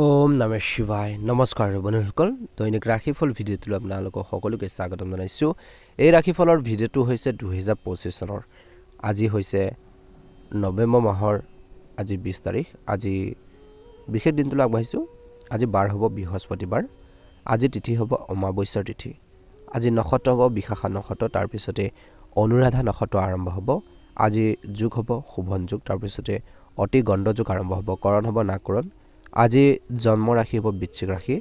ওম নমঃ শিৱায় নমস্কাৰ বন্ধুসকল দৈনিক ৰাশিফল ভিডিঅ'টো আপোনালোকক সকলোকে স্বাগতম জনাইছোঁ এই ৰাশিফলৰ ভিডিঅ'টো হৈছে 2025 চনৰ আজি হৈছে নৱেম্বৰ মাহৰ আজি 20 তাৰিখ আজি বিশেষ দিনটোলৈ আগবাঢ়িছোঁ আজি বাৰ হ'ব বৃহস্পতিবাৰ আজি তিথি হ'ব অমাৱস্যাৰ তিথি আজি নক্ষত্ৰ হ'ব বিশাখা নক্ষত্ৰ তাৰ পিছতে অনুৰাধা নক্ষত্ৰ আৰম্ভ হ'ব আজি যোগ হ'ব শুভন যোগ তাৰ পিছতে অতি গণ্ড যোগ আৰম্ভ হ'ব কৰণ হ'ব নাকৰণ আজি জন্ম ৰাশি হ'ব বৃশ্চিক ৰাশি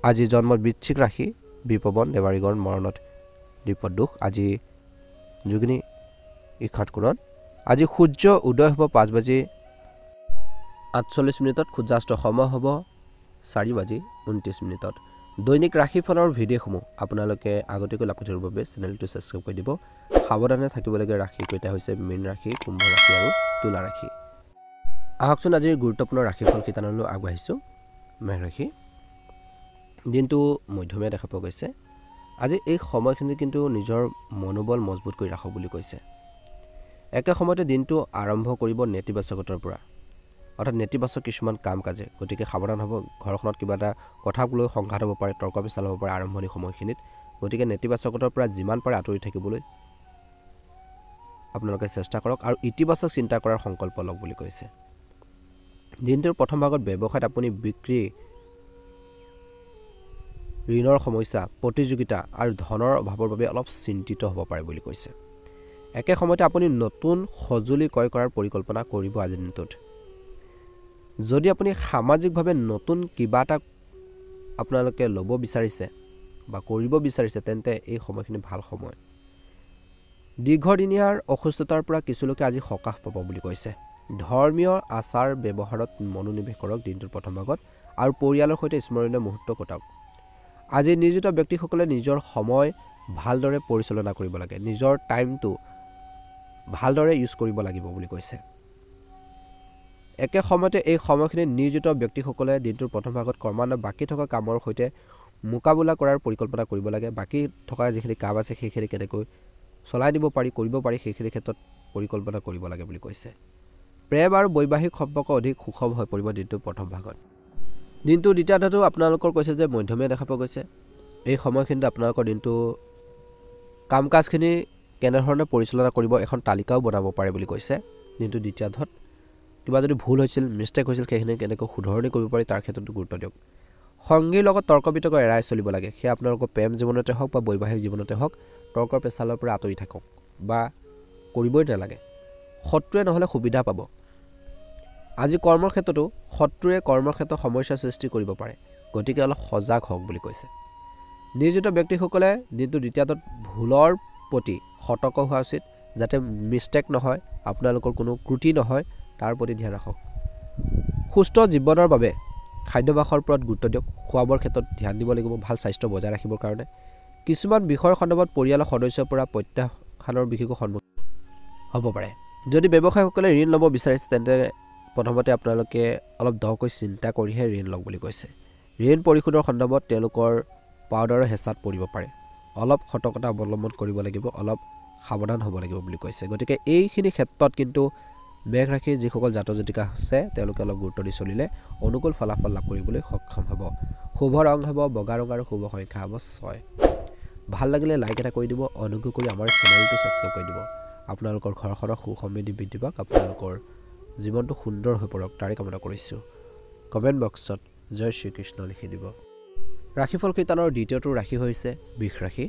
আজি জন্ম বৃশ্চিক ৰাশি বিপৱন দেৱাৰীগণ মৰণত বিপদ দুখ আজি যোগিনী ইখাত কোণত আজি সূৰ্য উদয় হ'ব 5:48 সূৰ্যাস্ত সময় হ'ব 4:29 দৈনিক ৰাশিফলৰ ভিডিঅ'সমূহ আপোনালোকে আগতীয়াকৈ লাভ কৰিবৰ বাবে চেনেলটো ছাবস্ক্ৰাইব কৰি দিব সাৱধানে থাকিবলগীয়া ৰাশিকেইটা হৈছে মীন ৰাশি কুম্ভ ৰাশি আৰু তুলা ৰাশি আহকচোন আজিৰ গুৰুত্বপূৰ্ণ ৰাশিফল কেইটালৈ আগবাঢ়িছোঁ মেঘ ৰাশি দিনটো মধ্যমীয়া দেখা পোৱা গৈছে আজি এই সময়খিনি কিন্তু নিজৰ মনোবল মজবুত কৰি ৰাখক বুলি কৈছে একে সময়তে দিনটো আৰম্ভ কৰিব নেতিবাচকতাৰ পৰা অৰ্থাৎ নেতিবাচক কিছুমান কাম কাজে গতিকে সাৱধান হ'ব ঘৰখনত কিবা এটা কথাক লৈ সংঘাত হ'ব পাৰে তৰ্ক বিচাল হ'ব পাৰে আৰম্ভণি সময়খিনিত গতিকে নেতিবাচকতাৰ পৰা যিমান পাৰে আঁতৰি থাকিবলৈ আপোনালোকে চেষ্টা কৰক আৰু ইতিবাচক চিন্তা কৰাৰ সংকল্প লওক বুলি কৈছে দিনটোৰ প্ৰথম ভাগত ব্যৱসায়ত আপুনি বিক্ৰী ঋণৰ সমস্যা প্ৰতিযোগিতা আৰু ধনৰ অভাৱৰ বাবে অলপ চিন্তিত হ'ব পাৰে বুলি কৈছে একে সময়তে আপুনি নতুন সঁজুলি ক্ৰয় কৰাৰ পৰিকল্পনা কৰিব আজিৰ দিনটোত যদি আপুনি সামাজিকভাৱে নতুন কিবা এটা আপোনালোকে ল'ব বিচাৰিছে বা কৰিব বিচাৰিছে তেন্তে এই সময়খিনি ভাল সময় দীৰ্ঘদিনীয়াৰ অসুস্থতাৰ পৰা কিছু লোকে আজি সকাহ পাব বুলি কৈছে ধৰ্মীয় আচাৰ ব্যৱহাৰত মনোনিৱেশ কৰক দিনটোৰ প্ৰথম ভাগত আৰু পৰিয়ালৰ সৈতে স্মৰণীয় মুহূৰ্ত কটাওক আজি নিয়োজিত ব্যক্তিসকলে নিজৰ সময় ভালদৰে পৰিচালনা কৰিব লাগে নিজৰ টাইমটো ভালদৰে ইউজ কৰিব লাগিব বুলি কৈছে একে সময়তে এই সময়খিনি নিয়োজিত ব্যক্তিসকলে দিনটোৰ প্ৰথম ভাগত ক্ৰমান্বয়ে বাকী থকা কামৰ সৈতে মোকাবিলা কৰাৰ পৰিকল্পনা কৰিব লাগে বাকী থকা যিখিনি কাম আছে সেইখিনি কেনেকৈ চলাই দিব পাৰি কৰিব পাৰি সেইখিনি ক্ষেত্ৰত পৰিকল্পনা কৰিব লাগে বুলি কৈছে প্ৰেম আৰু বৈবাহিক সম্পৰ্ক অধিক সুখম হৈ পৰিব দিনটোৰ প্ৰথম ভাগত দিনটো দ্বিতীয়াৰ্ধটো আপোনালোকৰ কৈছে যে মধ্যমীয়া দেখা পোৱা গৈছে এই সময়খিনিত আপোনালোকৰ দিনটো কাম কাজখিনি কেনেধৰণে পৰিচালনা কৰিব এখন তালিকাও বনাব পাৰে বুলি কৈছে দিনটো দ্বিতীয়াৰ্ধত কিবা যদি ভুল হৈছিল মিষ্টেক হৈছিল সেইখিনি কেনেকৈ শুধৰণি কৰিব পাৰি তাৰ ক্ষেত্ৰতো গুৰুত্ব দিয়ক সংগীৰ লগত তৰ্ক বিতৰ্ক এৰাই চলিব লাগে সেয়া আপোনালোকৰ প্ৰেম জীৱনতে হওক বা বৈবাহিক জীৱনতে হওক তৰ্কৰ পেচালৰ পৰা আঁতৰি থাকক বা কৰিবই নালাগে শত্ৰুৱে নহ'লে সুবিধা পাব আজি কৰ্মৰ ক্ষেত্ৰতো শত্ৰুৱে কৰ্মক্ষেত্ৰত সমস্যাৰ সৃষ্টি কৰিব পাৰে গতিকে অলপ সজাগ হওক বুলি কৈছে নিয়োজিত ব্যক্তিসকলে দিনটো দ্বিতীয়াৰ্ধত ভুলৰ প্ৰতি সতৰ্ক হোৱা উচিত যাতে মিষ্টেক নহয় আপোনালোকৰ কোনো ত্ৰুটি নহয় তাৰ প্ৰতি ধ্যান ৰাখক সুস্থ জীৱনৰ বাবে খাদ্যাভ্যাসৰ ওপৰত গুৰুত্ব দিয়ক খোৱা বোৱাৰ ক্ষেত্ৰত ধ্যান দিব লাগিব ভাল স্বাস্থ্য বজাই ৰাখিবৰ কাৰণে কিছুমান বিষয়ৰ সন্দৰ্ভত পৰিয়ালৰ সদস্যৰ পৰা প্ৰত্যাখ্যানৰ বিশেষকৈ সন্মুখীন হ'ব পাৰে যদি ব্যৱসায়ীসকলে ঋণ ল'ব বিচাৰিছে তেন্তে প্ৰথমতে আপোনালোকে অলপ দকৈ চিন্তা কৰিহে ঋণ লওক বুলি কৈছে ঋণ পৰিশোধৰ সন্দৰ্ভত তেওঁলোকৰ পাউডাৰৰ হেঁচাত পৰিব পাৰে অলপ সতৰ্কতা অৱলম্বন কৰিব লাগিব অলপ সাৱধান হ'ব লাগিব বুলি কৈছে গতিকে এইখিনি ক্ষেত্ৰত কিন্তু মেঘ ৰাশিৰ যিসকল জাতক জাতিকা আছে তেওঁলোকে অলপ গুৰুত্ব দি চলিলে অনুকূল ফলাফল লাভ কৰিবলৈ সক্ষম হ'ব শুভ ৰং হ'ব বগা ৰং আৰু শুভ সংখ্যা হ'ব 6 ভাল লাগিলে লাইক এটা কৰি দিব অনুগ্ৰহ কৰি আমাৰ চেনেলটো ছাবস্ক্ৰাইব কৰি দিব আপোনালোকৰ ঘৰখনৰ সুখ সমৃদ্ধি বৃদ্ধি পাওক আপোনালোকৰ জীৱনটো সুন্দৰ হৈ পৰক তাৰে কামনা কৰিছোঁ কমেণ্ট বক্সত জয় শ্ৰীকৃষ্ণ লিখি দিব ৰাশিফল কেইটানৰ দ্বিতীয়টো ৰাশি হৈছে বৃষ ৰাশি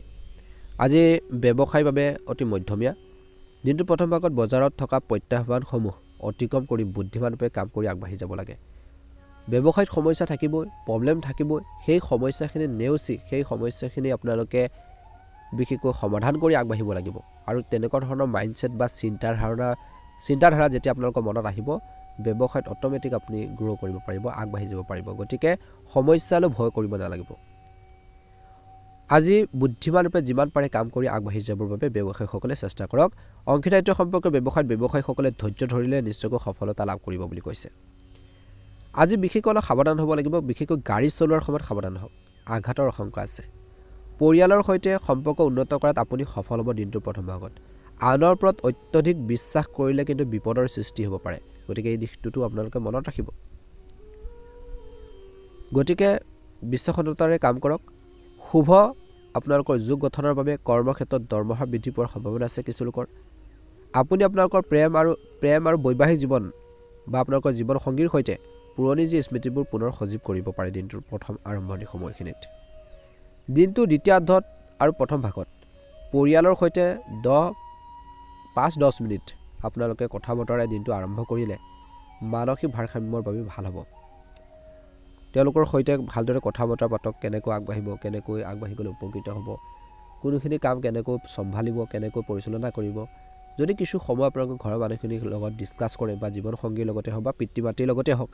আজি ব্যৱসায়ৰ বাবে অতি মধ্যমীয়া দিনটোৰ প্ৰথম ভাগত বজাৰত থকা প্ৰত্যাহ্বানসমূহ অতিক্ৰম কৰি বুদ্ধিমানভাৱে কাম কৰি আগবাঢ়ি যাব লাগে ব্যৱসায়ত সমস্যা থাকিবই প্ৰব্লেম থাকিবই সেই সমস্যাখিনি নেওচি সেই সমস্যাখিনি আপোনালোকে বিশেষকৈ সমাধান কৰি আগবাঢ়িব লাগিব আৰু তেনেকুৱা ধৰণৰ মাইণ্ডছেট বা চিন্তাধাৰা যেতিয়া আপোনালোকৰ মনত আহিব ব্যৱসায়ত অট'মেটিক আপুনি গ্ৰ' কৰিব পাৰিব আগবাঢ়ি যাব পাৰিব গতিকে সমস্যালৈ ভয় কৰিব নালাগিব আজি বুদ্ধিমানৰূপে যিমান পাৰে কাম কৰি আগবাঢ়ি যাবৰ বাবে ব্যৱসায়ীসকলে চেষ্টা কৰক অংশীদাৰিত্ব সম্পৰ্কীয় ব্যৱসায়ীসকলে ধৈৰ্য ধৰিলে নিশ্চয়কৈ সফলতা লাভ কৰিব বুলি কৈছে আজি বিশেষকৈ অলপ সাৱধান হ'ব লাগিব বিশেষকৈ গাড়ী চলোৱাৰ সময়ত সাৱধান হওক আঘাতৰ আশংকা আছে পৰিয়ালৰ সৈতে সম্পৰ্ক উন্নত কৰাত আপুনি সফল হ'ব দিনটোৰ প্ৰথম ভাগত আনৰ ওপৰত অত্যধিক বিশ্বাস কৰিলে কিন্তু বিপদৰ সৃষ্টি হ'ব পাৰে গতিকে এই দিশটোতো আপোনালোকে মনত ৰাখিব গতিকে বিশ্বসনীয়তাৰে কাম কৰক। শুভ আপোনালোকৰ যোগ গঠনৰ বাবে কৰ্মক্ষেত্ৰত দৰমহা বৃদ্ধি পোৱাৰ সম্ভাৱনা আছে কিছু লোকৰ। আপুনি আপোনালোকৰ প্ৰেম আৰু বৈবাহিক জীৱন বা আপোনালোকৰ জীৱন সংগীৰ সৈতে পুৰণি যি স্মৃতিবোৰ পুনৰ সজীৱ কৰিব পাৰে দিনটোৰ প্ৰথম আৰম্ভণি সময়খিনিত। দিনটো দ্বিতীয়াৰ্ধত আৰু প্ৰথম ভাগত পৰিয়ালৰ সৈতে 5-10 মিনিট আপোনালোকে কথা বতৰাই দিনটো আৰম্ভ কৰিলে মানসিক ভাৰসাম্যৰ বাবে ভাল হ'ব। তেওঁলোকৰ সৈতে ভালদৰে কথা বতৰা পাতক, কেনেকৈ আগবাঢ়িব, কেনেকৈ আগবাঢ়ি গ'লে উপকৃত হ'ব, কোনোখিনি কাম কেনেকৈ চম্ভালিব, কেনেকৈ পৰিচালনা কৰিব। যদি কিছু সময় আপোনালোকৰ ঘৰৰ মানুহখিনিৰ লগত ডিছকাছ কৰে বা জীৱন সংগীৰ লগতে হওক বা পিতৃ মাতৃৰ লগতে হওক,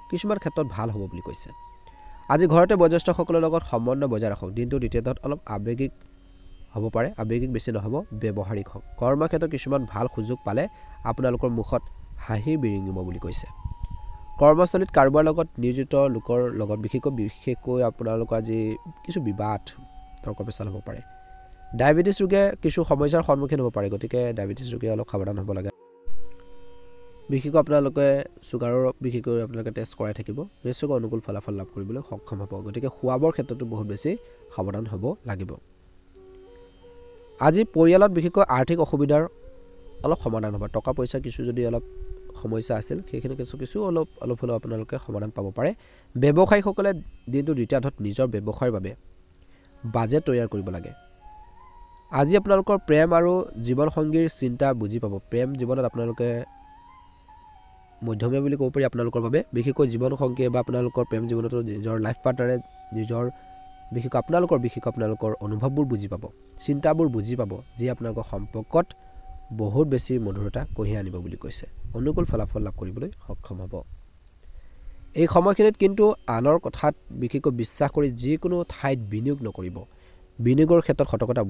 কিছুমান ক্ষেত্ৰত ভাল হ'ব বুলি কৈছে। আজি ঘৰতে বয়োজ্যেষ্ঠসকলৰ লগত সমন্বয় বজাই ৰাখক। দিনটো দ্বিতীয়ত অলপ আৱেগিক হ'ব পাৰে, আৱেগিক বেছি নহ'ব, ব্যৱহাৰিক হওক। কৰ্মক্ষেত্ৰত কিছুমান ভাল সুযোগ পালে আপোনালোকৰ মুখত হাঁহি বিৰিঙিব বুলি কৈছে। কৰ্মস্থলীত কাৰোবাৰ লগত নিয়োজিত লোকৰ লগত বিশেষকৈ আপোনালোকৰ আজি কিছু বিবাদ তৰ্ক পেচাল হ'ব পাৰে। ডায়েবেটিছ ৰোগে কিছু সমস্যাৰ সন্মুখীন হ'ব পাৰে, গতিকে ডায়েবেটিছ ৰোগে অলপ সাৱধান হ'ব লাগে। বিশেষকৈ আপোনালোকে চুগাৰৰ বিশেষকৈ আপোনালোকে টেষ্ট কৰাই থাকিব, নিশ্চয়কৈ অনুকূল ফলাফল লাভ কৰিবলৈ সক্ষম হ'ব। গতিকে খোৱা বোৱাৰ ক্ষেত্ৰতো বহুত বেছি সাৱধান হ'ব লাগিব। আজি পৰিয়ালত বিশেষকৈ আৰ্থিক অসুবিধাৰ অলপ সমাধান হ'ব। টকা পইচা কিছু যদি অলপ সমস্যা আছিল সেইখিনি কিছু অলপ হ'লেও আপোনালোকে সমাধান পাব পাৰে। ব্যৱসায়ীসকলে দিনটো দ্বিতীয়াৰ্ধত নিজৰ ব্যৱসায়ৰ বাবে বাজেট তৈয়াৰ কৰিব লাগে। আজি আপোনালোকৰ প্ৰেম আৰু জীৱন সংগীৰ চিন্তা বুজি পাব। প্ৰেম জীৱনত আপোনালোকে মধ্যমীয়া বুলি ক'ব পাৰি আপোনালোকৰ বাবে। বিশেষকৈ জীৱন সংগীয়ে বা আপোনালোকৰ প্ৰেম জীৱনতো নিজৰ লাইফ পাৰ্টনাৰে বিশেষকৈ আপোনালোকৰ অনুভৱবোৰ বুজি পাব, চিন্তাবোৰ বুজি পাব, যি আপোনালোকৰ সম্পৰ্কত বহুত বেছি মধুৰতা কঢ়িয়াই আনিব বুলি কৈছে। অনুকূল ফলাফল লাভ কৰিবলৈ সক্ষম হ'ব। এই সময়খিনিত কিন্তু আনৰ কথাত বিশেষকৈ বিশ্বাস কৰি যিকোনো ঠাইত বিনিয়োগ নকৰিব। বিনিয়োগৰ ক্ষেত্ৰত সতৰ্কতা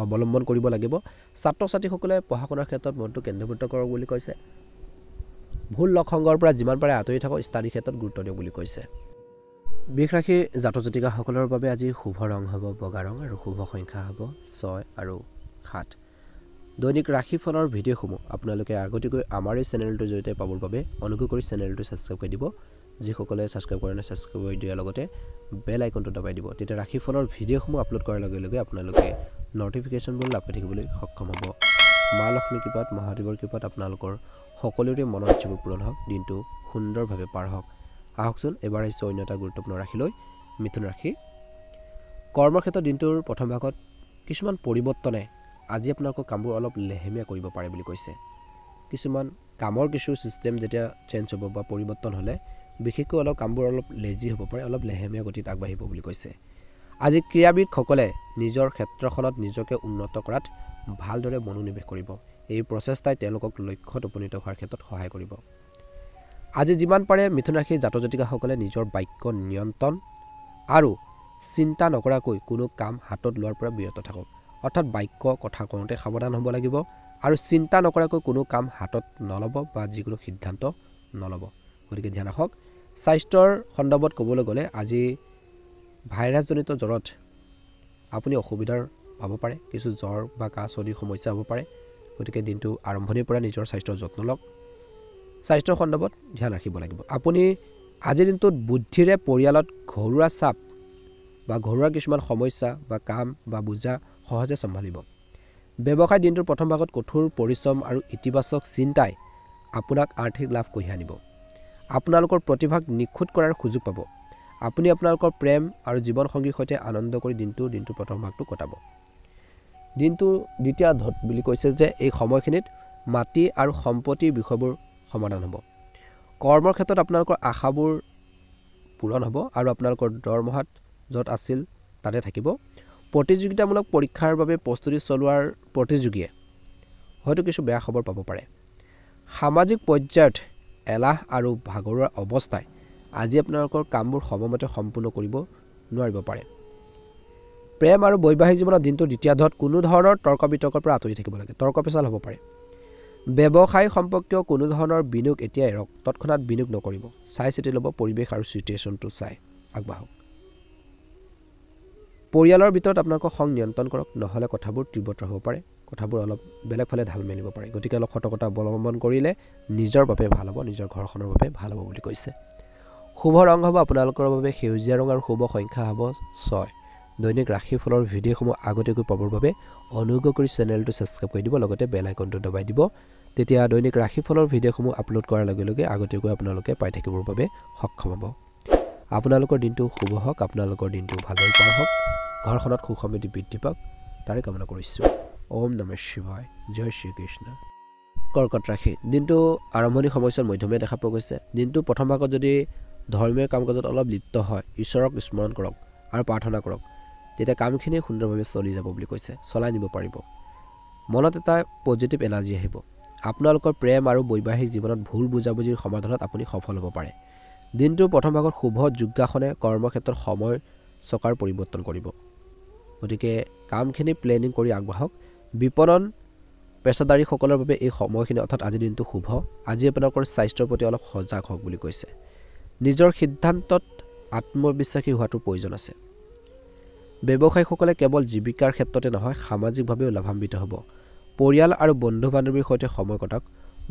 অৱলম্বন কৰিব লাগিব। ছাত্ৰ ছাত্ৰীসকলে পঢ়া শুনাৰ ক্ষেত্ৰত মনটো কেন্দ্ৰীভূত কৰক বুলি কৈছে। ভুল লগ সংগৰ পৰা যিমান পাৰে আঁতৰি থাকক, ষ্টাডি ক্ষেত্ৰত গুৰুত্ব দিয়ক বুলি কৈছে। বৃষ ৰাশি জাতক জাতিকাসকলৰ বাবে আজি শুভ ৰং হ'ব বগা ৰং আৰু শুভ সংখ্যা হ'ব 6 আৰু 7। দৈনিক ৰাশিফলৰ ভিডিঅ'সমূহ আপোনালোকে আগতীয়াকৈ আমাৰ এই চেনেলটোৰ জৰিয়তে পাবৰ বাবে অনুগ্ৰহ কৰি চেনেলটো ছাবস্ক্ৰাইব কৰি দিব। যিসকলে ছাবস্ক্ৰাইব কৰে নাই ছাবস্ক্ৰাইব কৰি দিয়াৰ লগতে বেল আইকনটো দবাই দিব। তেতিয়া ৰাশিফলৰ ভিডিঅ'সমূহ আপলোড কৰাৰ লগে লগে আপোনালোকে নটিফিকেশ্যনবোৰ লাভ কৰি থাকিবলৈ সক্ষম হ'ব। মা লক্ষ্মীৰ কৃপাত, মহাদেৱৰ কৃপাত আপোনালোকৰ সকলোৰে মনৰ ইচ্ছাবোৰ পূৰণ হওক, দিনটো সুন্দৰভাৱে পাৰ হওক। আহকচোন এবাৰ আহিছোঁ অন্য এটা গুৰুত্বপূৰ্ণ ৰাশিলৈ, মিথুন ৰাশি। কৰ্মক্ষেত্ৰত দিনটোৰ প্ৰথম ভাগত কিছুমান পৰিৱৰ্তনে আজি আপোনালোকৰ কামবোৰ অলপ লেহেমীয়া কৰিব পাৰে বুলি কৈছে। কিছুমান কামৰ কিছু ছিষ্টেম যেতিয়া চেঞ্জ হ'ব বা পৰিৱৰ্তন হ'লে বিশেষকৈ অলপ কামবোৰ অলপ লেজি হ'ব পাৰে, অলপ লেহেমীয়া গতিত আগবাঢ়িব বুলি কৈছে। আজি ক্ৰীড়াবিদসকলে নিজৰ ক্ষেত্ৰখনত নিজকে উন্নত কৰাত ভালদৰে মনোনিৱেশ কৰিব। এই প্ৰচেষ্টাই তেওঁলোকক লক্ষ্যত উপনীত হোৱাৰ ক্ষেত্ৰত সহায় কৰিব। আজি যিমান পাৰে মিথুন ৰাশিৰ জাতক জাতিকাসকলে নিজৰ বাক্য নিয়ন্ত্ৰণ আৰু চিন্তা নকৰাকৈ কোনো কাম হাতত লোৱাৰ পৰা বিৰত থাকক। অৰ্থাৎ বাক্য কথা কওঁতে সাৱধান হ'ব লাগিব আৰু চিন্তা নকৰাকৈ কোনো কাম হাতত নল'ব বা যিকোনো সিদ্ধান্ত নল'ব। গতিকে ধ্যান ৰাখক। স্বাস্থ্যৰ সন্দৰ্ভত ক'বলৈ গ'লে আজি ভাইৰাছজনিত জ্বৰত আপুনি অসুবিধাৰ পাব পাৰে, কিছু জ্বৰ বা কাহ চৰ্দিৰ সমস্যা হ'ব পাৰে। গতিকে দিনটো আৰম্ভণিৰ পৰা নিজৰ স্বাস্থ্যৰ যত্ন লওক। স্বাস্থ্যৰ সন্দৰ্ভত ধ্যান ৰাখিব লাগিব। আপুনি আজিৰ দিনটোত বুদ্ধিৰে পৰিয়ালত ঘৰুৱা চাপ বা ঘৰুৱা কিছুমান সমস্যা বা কাম বা বোজা সহজে চম্ভালিব। ব্যৱসায় দিনটোৰ প্ৰথম ভাগত কঠোৰ পৰিশ্ৰম আৰু ইতিবাচক চিন্তাই আপোনাক আৰ্থিক লাভ কঢ়িয়াই আনিব। আপোনালোকৰ প্ৰতিভাক নিখুঁত কৰাৰ সুযোগ পাব। আপুনি আপোনালোকৰ প্ৰেম আৰু জীৱন সংগীৰ সৈতে আনন্দ কৰি দিনটোৰ প্ৰথম ভাগটো কটাব। দিনটো দ্বিতীয়াৰ্ধত বুলি কৈছে যে এই সময়খিনিত মাটি আৰু সম্পত্তিৰ বিষয়বোৰ সমাধান হ'ব। কৰ্মৰ ক্ষেত্ৰত আপোনালোকৰ আশাবোৰ পূৰণ হ'ব আৰু আপোনালোকৰ দৰমহাত য'ত আছিল তাতে থাকিব। প্ৰতিযোগিতামূলক পৰীক্ষাৰ বাবে প্ৰস্তুতি চলোৱাৰ প্ৰতিযোগীয়ে হয়তো কিছু বেয়া খবৰ পাব পাৰে। সামাজিক পৰ্যায়ত এলাহ আৰু ভাগৰুৱা অৱস্থাই আজি আপোনালোকৰ কামবোৰ সময়মতে সম্পূৰ্ণ কৰিব নোৱাৰিব পাৰে। প্ৰেম আৰু বৈবাহিক জীৱনত দিনটোৰ দ্বিতীয়াৰ্ধত কোনো ধৰণৰ তৰ্ক বিতৰ্কৰ পৰা আঁতৰি থাকিব লাগে। তৰ্ক পেচাল হ'ব পাৰে। ব্যৱসায় সম্পৰ্কীয় কোনো ধৰণৰ বিনিয়োগ এতিয়াই এৰক। তৎক্ষণাত বিনিয়োগ নকৰিব। চাই চিতি ল'ব, পৰিৱেশ আৰু চিটুৱেশ্যনটো চাই আগবাঢ়ক। পৰিয়ালৰ ভিতৰত আপোনালোকৰ খং নিয়ন্ত্ৰণ কৰক, নহ'লে কথাবোৰ তীব্ৰতৰ হ'ব পাৰে, কথাবোৰ অলপ বেলেগ ফালে ঢাল মেলিব পাৰে। গতিকে অলপ সতৰ্কতা অৱলম্বন কৰিলে নিজৰ বাবে ভাল হ'ব, নিজৰ ঘৰখনৰ বাবে ভাল হ'ব বুলি কৈছে। শুভ ৰং হ'ব আপোনালোকৰ বাবে সেউজীয়া ৰং আৰু শুভ সংখ্যা হ'ব 6 দৈনিক ৰাশিফলৰ ভিডিঅ'সমূহ আগতীয়াকৈ পাবৰ বাবে অনুগ্ৰহ কৰি চেনেলটো ছাবস্ক্ৰাইব কৰি দিব লগতে বেল আইকনটো দবাই দিব তেতিয়া দৈনিক ৰাশিফলৰ ভিডিঅ'সমূহ আপলোড কৰাৰ লগে লগে আগতীয়াকৈ আপোনালোকে পাই থাকিবৰ বাবে সক্ষম হ'ব আপোনালোকৰ দিনটো শুভ হওক আপোনালোকৰ দিনটো ভালদৰে পাৰ হওক ঘৰখনত সুখ সমৃদ্ধি বৃদ্ধি পাওক তাৰে কামনা কৰিছোঁ ওম নমঃ শিৱায় জয় শ্ৰীকৃষ্ণ কৰ্কট ৰাশি দিনটো আৰম্ভণি সময়ছোৱাত মধ্যমীয়া দেখা পোৱা গৈছে দিনটো প্ৰথম ভাগত যদি ধৰ্মীয় কাম কাজত অলপ লিপ্ত হয় ঈশ্বৰক স্মৰণ কৰক আৰু প্ৰাৰ্থনা কৰক তেতিয়া কামখিনি সুন্দৰভাৱে চলি যাব বুলি কৈছে চলাই নিব পাৰিব মনত এটা পজিটিভ এনাৰ্জি আহিব আপোনালোকৰ প্ৰেম আৰু বৈবাহিক জীৱনত ভুল বুজাবুজিৰ সমাধানত আপুনি সফল হ'ব পাৰে দিনটোৰ প্ৰথম ভাগত শুভ যোগাসনে কৰ্মক্ষেত্ৰত সময় চকাৰ পৰিৱৰ্তন কৰিব গতিকে কামখিনি প্লেনিং কৰি আগবাঢ়ক বিপণন পেছাদাৰীসকলৰ বাবে এই সময়খিনি অৰ্থাৎ আজিৰ দিনটো শুভ আজি আপোনালোকৰ স্বাস্থ্যৰ প্ৰতি অলপ সজাগ হওক বুলি কৈছে নিজৰ সিদ্ধান্তত আত্মবিশ্বাসী হোৱাটো প্ৰয়োজন আছে ব্যৱসায়ীসকলে কেৱল জীৱিকাৰ ক্ষেত্ৰতে নহয় সামাজিকভাৱেও লাভান্বিত হ'ব পৰিয়াল আৰু বন্ধু বান্ধৱীৰ সৈতে সময় কটাওক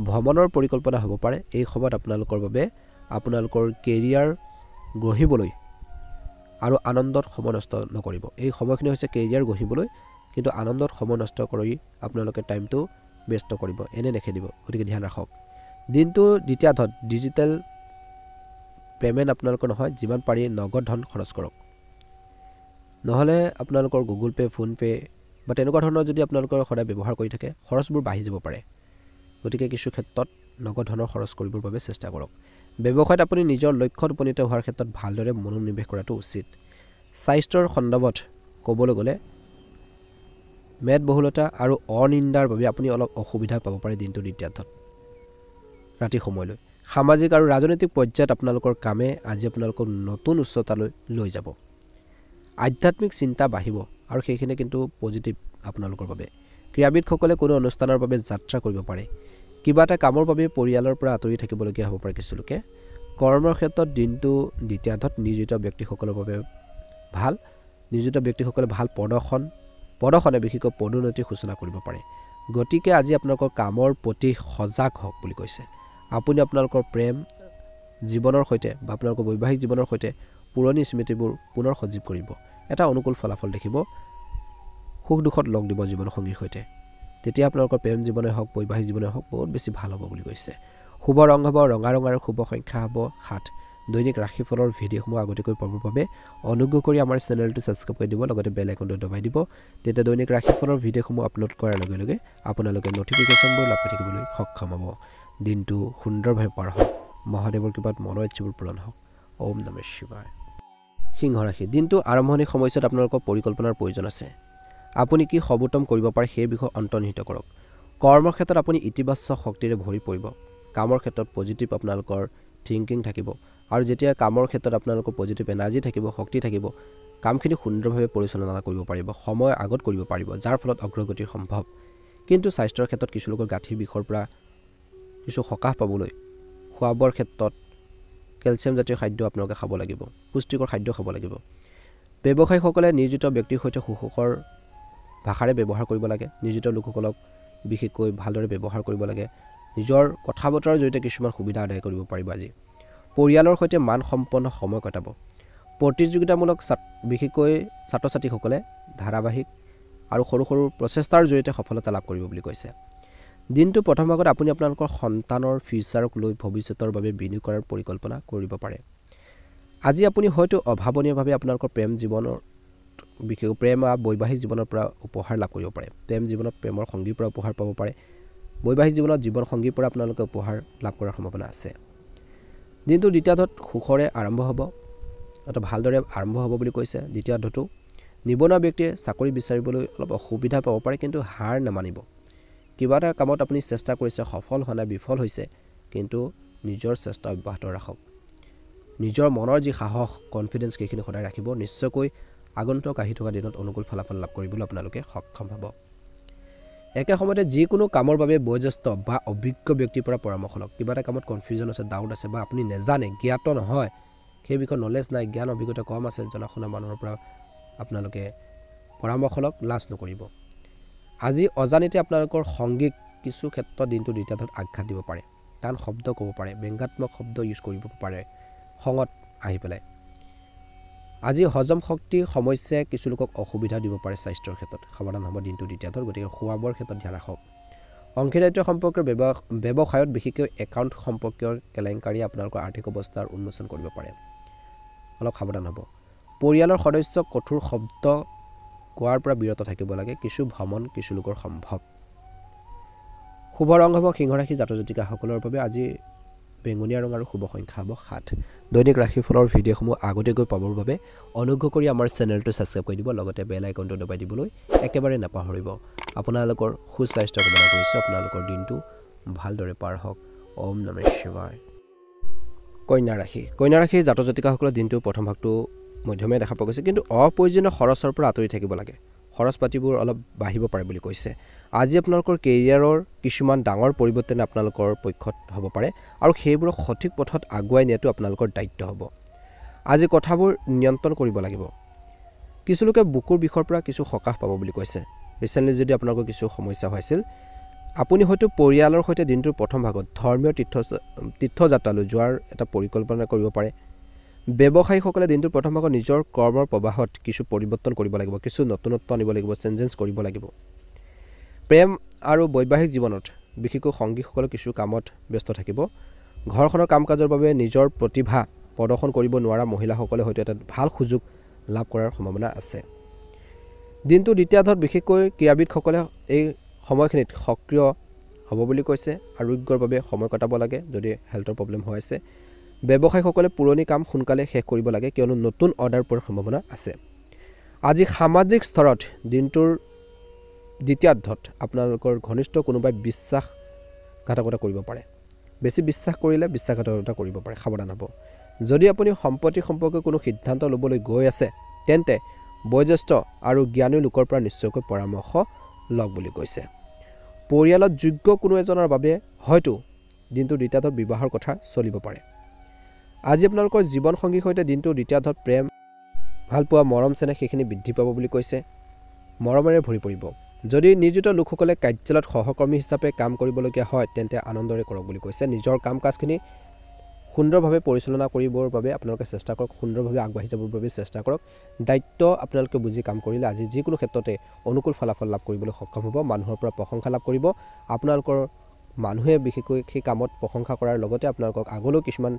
ভ্ৰমণৰ পৰিকল্পনা হ'ব পাৰে এই সময়ত আপোনালোকৰ বাবে আপোনালোকৰ কেৰিয়াৰ গঢ়িবলৈ আৰু আনন্দত সময় নষ্ট নকৰিব এই সময়খিনি হৈছে কেৰিয়াৰ গঢ়িবলৈ কিন্তু আনন্দত সময় নষ্ট কৰি আপোনালোকে টাইমটো ব্যস্ত কৰিব এনে নেখেদিব গতিকে ধ্যান ৰাখক দিনটো দ্বিতীয়াৰ্ধত ডিজিটেল পে'মেণ্ট আপোনালোকৰ নহয় যিমান পাৰি নগদ ধন খৰচ কৰক নহ'লে আপোনালোকৰ গুগল পে' ফোনপে' বা তেনেকুৱা ধৰণৰ যদি আপোনালোকৰ সদায় ব্যৱহাৰ কৰি থাকে খৰচবোৰ বাঢ়ি যাব পাৰে গতিকে কিছু ক্ষেত্ৰত নগদ ধনৰ খৰচ কৰিবৰ বাবে চেষ্টা কৰক ব্যৱসায়ত আপুনি নিজৰ লক্ষ্যত উপনীত হোৱাৰ ক্ষেত্ৰত ভালদৰে মনোনিৱেশ কৰাটো উচিত স্বাস্থ্যৰ সন্দৰ্ভত ক'বলৈ গ'লে মেদবহুলতা আৰু অনিন্দাৰ বাবে আপুনি অলপ অসুবিধা পাব পাৰে দিনটোৰ দ্বিতীয়াৰ্ধত ৰাতি সময়লৈ সামাজিক আৰু ৰাজনৈতিক পৰ্যায়ত আপোনালোকৰ কামে আজি আপোনালোকক নতুন উচ্চতালৈ লৈ যাব আধ্যাত্মিক চিন্তা বাঢ়িব আৰু সেইখিনি কিন্তু পজিটিভ আপোনালোকৰ বাবে ক্ৰীড়াবিদসকলে কোনো অনুষ্ঠানৰ বাবে যাত্ৰা কৰিব পাৰে কিবা এটা কামৰ বাবে পৰিয়ালৰ পৰা আঁতৰি থাকিবলগীয়া হ'ব পাৰে কিছু লোকে কৰ্মৰ ক্ষেত্ৰত দিনটো দ্বিতীয়াৰ্ধত নিয়োজিত ব্যক্তিসকলৰ বাবে ভাল নিয়োজিত ব্যক্তিসকলে ভাল প্ৰদৰ্শনে বিশেষকৈ পদোন্নতিৰ সূচনা কৰিব পাৰে গতিকে আজি আপোনালোকৰ কামৰ প্ৰতি সজাগ হওক বুলি কৈছে আপুনি আপোনালোকৰ প্ৰেম জীৱনৰ সৈতে বা আপোনালোকৰ বৈবাহিক জীৱনৰ সৈতে পুৰণি স্মৃতিবোৰ পুনৰ সজীৱ কৰিব এটা অনুকূল ফলাফল দেখিব সুখ দুখত লগ দিব জীৱনসংগীৰ সৈতে তেতিয়া আপোনালোকৰ প্ৰেম জীৱনে হওক বৈবাহিক জীৱনে হওক বহুত বেছি ভাল হ'ব বুলি কৈছে শুভ ৰং হ'ব ৰঙা ৰং আৰু শুভ সংখ্যা হ'ব 7 দৈনিক ৰাশিফলৰ ভিডিঅ'সমূহ আগতীয়াকৈ পাবৰ বাবে অনুগ্ৰহ কৰি আমাৰ চেনেলটো ছাবস্ক্ৰাইব কৰি দিব লগতে বেল আইকনটো দবাই দিব তেতিয়া দৈনিক ৰাশিফলৰ ভিডিঅ'সমূহ আপলোড কৰাৰ লগে লগে আপোনালোকে নটিফিকেশ্যনবোৰ লাভ থাকিবলৈ সক্ষম হ'ব দিনটো সুন্দৰভাৱে পাৰ হওক মহাদেৱৰ কৃপাত মনৰ ইচ্ছাবোৰ পূৰণ হওক ওম নমঃ শিৱায় সিংহ ৰাশি দিনটো আৰম্ভণিৰ সময়ছোৱাত আপোনালোকৰ পৰিকল্পনাৰ প্ৰয়োজন আছে আপুনি কি সৰ্বোত্তম কৰিব পাৰে সেই বিষয়ে অন্তৰ্নিহিত কৰক কৰ্মৰ ক্ষেত্ৰত আপুনি ইতিবাচক শক্তিৰে ভৰি পৰিব কামৰ ক্ষেত্ৰত পজিটিভ আপোনালোকৰ থিংকিং থাকিব আৰু যেতিয়া কামৰ ক্ষেত্ৰত আপোনালোকৰ পজিটিভ এনাৰ্জি থাকিব শক্তি থাকিব কামখিনি সুন্দৰভাৱে পৰিচালনা কৰিব পাৰিব সময় আগত কৰিব পাৰিব যাৰ ফলত অগ্ৰগতিৰ সম্ভৱ কিন্তু স্বাস্থ্যৰ ক্ষেত্ৰত কিছু লোকৰ গাঁঠিৰ বিষৰ পৰা কিছু সকাহ পাবলৈ খোৱা বোৱাৰ ক্ষেত্ৰত কেলছিয়াম জাতীয় খাদ্য আপোনালোকে খাব লাগিব পুষ্টিকৰ খাদ্য খাব লাগিব ব্যৱসায়ীসকলে নিয়োজিত ব্যক্তিৰ সৈতে সুখকৰ ভাষাৰে ব্যৱহাৰ কৰিব লাগে নিয়োজিত লোকসকলক বিশেষকৈ ভালদৰে ব্যৱহাৰ কৰিব লাগে নিজৰ কথা বতৰাৰ জৰিয়তে কিছুমান সুবিধা আদায় কৰিব পাৰিব আজি পৰিয়ালৰ সৈতে মানসম্পন্ন সময় কটাব প্ৰতিযোগিতামূলক বিশেষকৈ ছাত্ৰ ছাত্ৰীসকলে ধাৰাবাহিক আৰু সৰু সৰু প্ৰচেষ্টাৰ জৰিয়তে সফলতা লাভ কৰিব বুলি কৈছে দিনটো প্ৰথম ভাগত আপুনি আপোনালোকৰ সন্তানৰ ফিউচাৰক লৈ ভৱিষ্যতৰ বাবে বিনিয়োগ কৰাৰ পৰিকল্পনা কৰিব পাৰে আজি আপুনি হয়তো অভাৱনীয়ভাৱে আপোনালোকৰ প্ৰেম জীৱনৰ বিশেষকৈ প্ৰেম বা বৈবাহিক জীৱনৰ পৰা উপহাৰ লাভ কৰিব পাৰে প্ৰেম জীৱনত প্ৰেমৰ সংগীৰ পৰা উপহাৰ পাব পাৰে বৈবাহিক জীৱনত জীৱন সংগীৰ পৰা আপোনালোকে উপহাৰ লাভ কৰাৰ সম্ভাৱনা আছে দিনটো দ্বিতীয়াৰ্ধত সুখৰে আৰম্ভ হ'ব এটা ভালদৰে আৰম্ভ হ'ব বুলি কৈছে দ্বিতীয়াৰ্ধটো নিবনুৱা ব্যক্তিয়ে চাকৰি বিচাৰিবলৈ অলপ অসুবিধা পাব পাৰে কিন্তু হাৰ নামানিব কিবা এটা কামত আপুনি চেষ্টা কৰিছে সফল হোৱা নাই বিফল হৈছে কিন্তু নিজৰ চেষ্টা অব্যাহত ৰাখক নিজৰ মনৰ যি সাহস কনফিডেন্স সেইখিনি সদায় ৰাখিব নিশ্চয়কৈ আগন্তুক আহি থকা দিনত অনুকূল ফলাফল লাভ কৰিবলৈ আপোনালোকে সক্ষম হ'ব একে সময়তে যিকোনো কামৰ বাবে বয়োজ্যেষ্ঠ বা অভিজ্ঞ ব্যক্তিৰ পৰা পৰামৰ্শ লওক কিবা এটা কামত কনফিউজন আছে ডাউট আছে বা আপুনি নেজানে জ্ঞাত নহয় সেই বিষয়ে নলেজ নাই জ্ঞান অভিজ্ঞতা কম আছে জনাশুনা মানুহৰ পৰা আপোনালোকে পৰামৰ্শ লওক লাজ নকৰিব আজি অজানিতে আপোনালোকৰ সংগীক কিছু ক্ষেত্ৰত দিনটো দ্বিতীয়াৰ্ধত আঘাত দিব পাৰে টান শব্দ ক'ব পাৰে ব্যংগাত্মক শব্দ ইউজ কৰিব পাৰে খঙত আহি পেলাই। আজি হজম শক্তি সমস্যাই কিছু লোকক অসুবিধা দিব পাৰে স্বাস্থ্যৰ ক্ষেত্ৰত। সাৱধান হ'ব দিনটোৰ দ্বিতীয়াৰ্ধত। গতিকে খোৱা বোৱাৰ ক্ষেত্ৰত ধ্যান ৰাখক। অংশীদাৰিত্ব সম্পৰ্কীয় ব্যৱসায়ত বিশেষকৈ একাউণ্ট সম্পৰ্কীয় কেলেংকাৰী আপোনালোকৰ আৰ্থিক অৱস্থাৰ উন্মোচন কৰিব পাৰে। অলপ সাৱধান হ'ব। পৰিয়ালৰ সদস্যক কঠোৰ শব্দ কোৱাৰ পৰা বিৰত থাকিব লাগে। কিছু ভ্ৰমণ কিছু লোকৰ সম্ভৱ। শুভ ৰং হ'ব সিংহ ৰাশি জাতক জাতিকাসকলৰ বাবে আজি বেঙুনীয়া ৰং আৰু শুভ সংখ্যা হ'ব 7। দৈনিক ৰাশিফলৰ ভিডিঅ'সমূহ আগতীয়াকৈ পাবৰ বাবে অনুগ্ৰহ কৰি আমাৰ চেনেলটো ছাবস্ক্ৰাইব কৰি দিব, লগতে বেল আইকনটো দবাই দিবলৈ একেবাৰে নাপাহৰিব। আপোনালোকৰ সুস্বাস্থ্য কামনা কৰিছোঁ। আপোনালোকৰ দিনটো ভালদৰে পাৰ হওক। ওম নমঃ শিৱায়। কন্যা ৰাশি। কন্যা ৰাশিৰ জাতক জাতিকাসকলৰ দিনটো প্ৰথম ভাগটো মধ্যমীয়া দেখা পোৱা গৈছে, কিন্তু অপ্ৰয়োজনীয় খৰচৰ পৰা আঁতৰি থাকিব লাগে। খৰচ পাতিবোৰ অলপ বাঢ়িব পাৰে বুলি কৈছে। আজি আপোনালোকৰ কেৰিয়াৰৰ কিছুমান ডাঙৰ পৰিৱৰ্তন আপোনালোকৰ পক্ষত হ'ব পাৰে আৰু সেইবোৰক সঠিক পথত আগুৱাই নিয়াটো আপোনালোকৰ দায়িত্ব হ'ব। আজি কথাবোৰ নিয়ন্ত্ৰণ কৰিব লাগিব। কিছু লোকে বুকুৰ বিষৰ পৰা কিছু সকাহ পাব বুলি কৈছে। ৰিচেণ্টলি যদি আপোনালোকৰ কিছু সমস্যা হৈছিল, আপুনি হয়তো পৰিয়ালৰ সৈতে দিনটোৰ প্ৰথম ভাগত ধৰ্মীয় তীৰ্থযাত্ৰালৈ যোৱাৰ এটা পৰিকল্পনা কৰিব পাৰে। ব্যৱসায়ীসকলে দিনটোৰ প্ৰথম ভাগত নিজৰ কৰ্মৰ প্ৰবাহত কিছু পৰিৱৰ্তন কৰিব লাগিব, কিছু নতুনত্ব আনিব লাগিব, চেঞ্জেছ কৰিব লাগিব। প্ৰেম আৰু বৈবাহিক জীৱনত বিশেষকৈ সংগীসকলে কিছু কামত ব্যস্ত থাকিব। ঘৰখনৰ কাম কাজৰ বাবে নিজৰ প্ৰতিভা প্ৰদৰ্শন কৰিব নোৱাৰা মহিলাসকলে হয়তো এটা ভাল সুযোগ লাভ কৰাৰ সম্ভাৱনা আছে। দিনটো দ্বিতীয়াৰ্ধত বিশেষকৈ ক্ৰীড়াবিদসকলে এই সময়খিনিত সক্ৰিয় হ'ব বুলি কৈছে। আৰোগ্যৰ বাবে সময় কটাব লাগে যদি হেল্থৰ প্ৰব্লেম হৈ আছে। ব্যৱসায়ীসকলে পুৰণি কাম সোনকালে শেষ কৰিব লাগে, কিয়নো নতুন অৰ্ডাৰ পোৱাৰ সম্ভাৱনা আছে। আজি সামাজিক স্তৰত দিনটোৰ দ্বিতীয়াৰ্ধত আপোনালোকৰ ঘনিষ্ঠ কোনোবাই বিশ্বাসঘাতকতা কৰিব পাৰে। বেছি বিশ্বাস কৰিলে বিশ্বাসঘাতকতা কৰিব পাৰে, সাৱধান হ'ব। যদি আপুনি সম্পত্তি সম্পৰ্কে কোনো সিদ্ধান্ত ল'বলৈ গৈ আছে, তেন্তে বয়োজ্যেষ্ঠ আৰু জ্ঞানী লোকৰ পৰা নিশ্চয়কৈ পৰামৰ্শ লওক বুলি কৈছে। পৰিয়ালত যোগ্য কোনো এজনৰ বাবে হয়তো দিনটোৰ দ্বিতীয়াৰ্ধত বিবাহৰ কথা চলিব পাৰে। আজি আপোনালোকৰ জীৱনসংগীৰ সৈতে দিনটোৰ দ্বিতীয়াৰ্ধত প্ৰেম, ভালপোৱা, মৰম চেনেহ সেইখিনি বৃদ্ধি পাব বুলি কৈছে। মৰমেৰে ভৰি পৰিব। যদি নিয়োজিত লোকসকলে কাৰ্যালয়ত সহকৰ্মী হিচাপে কাম কৰিবলগীয়া হয়, তেন্তে আনন্দৰে কৰক বুলি কৈছে। নিজৰ কাম কাজখিনি সুন্দৰভাৱে পৰিচালনা কৰিবৰ বাবে আপোনালোকে চেষ্টা কৰক, সুন্দৰভাৱে আগবাঢ়ি যাবৰ বাবে চেষ্টা কৰক। দায়িত্ব আপোনালোকে বুজি কাম কৰিলে আজি যিকোনো ক্ষেত্ৰতে অনুকূল ফলাফল লাভ কৰিবলৈ সক্ষম হ'ব। মানুহৰ পৰা প্ৰশংসা লাভ কৰিব। আপোনালোকৰ মানুহে বিশেষকৈ সেই কামত প্ৰশংসা কৰাৰ লগতে আপোনালোকক আগলৈও কিছুমান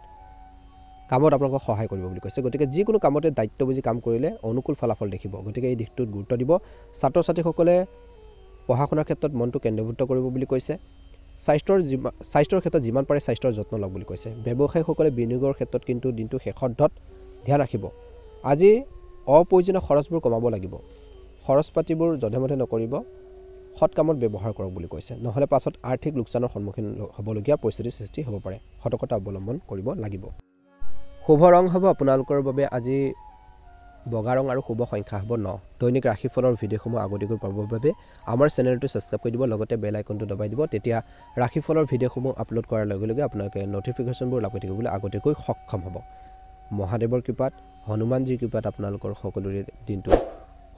কামত আপোনালোকক সহায় কৰিব বুলি কৈছে। গতিকে যিকোনো কামতে দায়িত্ব বুজি কাম কৰিলে অনুকূল ফলাফল দেখিব। গতিকে এই দিশটোত গুৰুত্ব দিব। ছাত্ৰ ছাত্ৰীসকলে পঢ়া শুনাৰ ক্ষেত্ৰত মনটো কেন্দ্ৰীভূত কৰিব বুলি কৈছে। স্বাস্থ্যৰ ক্ষেত্ৰত যিমান পাৰে স্বাস্থ্যৰ যত্ন লওক বুলি কৈছে। ব্যৱসায়ীসকলে বিনিয়োগৰ ক্ষেত্ৰত কিন্তু দিনটো শেষত ধ্যান ৰাখিব। আজি অপ্ৰয়োজনীয় খৰচবোৰ কমাব লাগিব। খৰচ পাতিবোৰ যধে মধে নকৰিব, সৎ কামত ব্যৱহাৰ কৰক বুলি কৈছে। নহ'লে পাছত আৰ্থিক লোকচানৰ সন্মুখীন হ'বলগীয়া পৰিস্থিতিৰ সৃষ্টি হ'ব পাৰে। সতৰ্কতা অৱলম্বন কৰিব লাগিব। শুভ ৰং হ'ব আপোনালোকৰ বাবে আজি বগা ৰং আৰু শুভ সংখ্যা হ'ব 9। দৈনিক ৰাশিফলৰ ভিডিঅ'সমূহ আগতীয়াকৈ পাবৰ বাবে আমাৰ চেনেলটো ছাবস্ক্ৰাইব কৰি দিব, লগতে বেল আইকনটো দবাই দিব। তেতিয়া ৰাশিফলৰ ভিডিঅ'সমূহ আপলোড কৰাৰ লগে লগে আপোনালোকে ন'টিফিকেশ্যনবোৰ লাভ কৰি থাকিবলৈ আগতীয়াকৈ সক্ষম হ'ব। মহাদেৱৰ কৃপাত, হনুমানজীৰ কৃপাত আপোনালোকৰ সকলোৰে দিনটো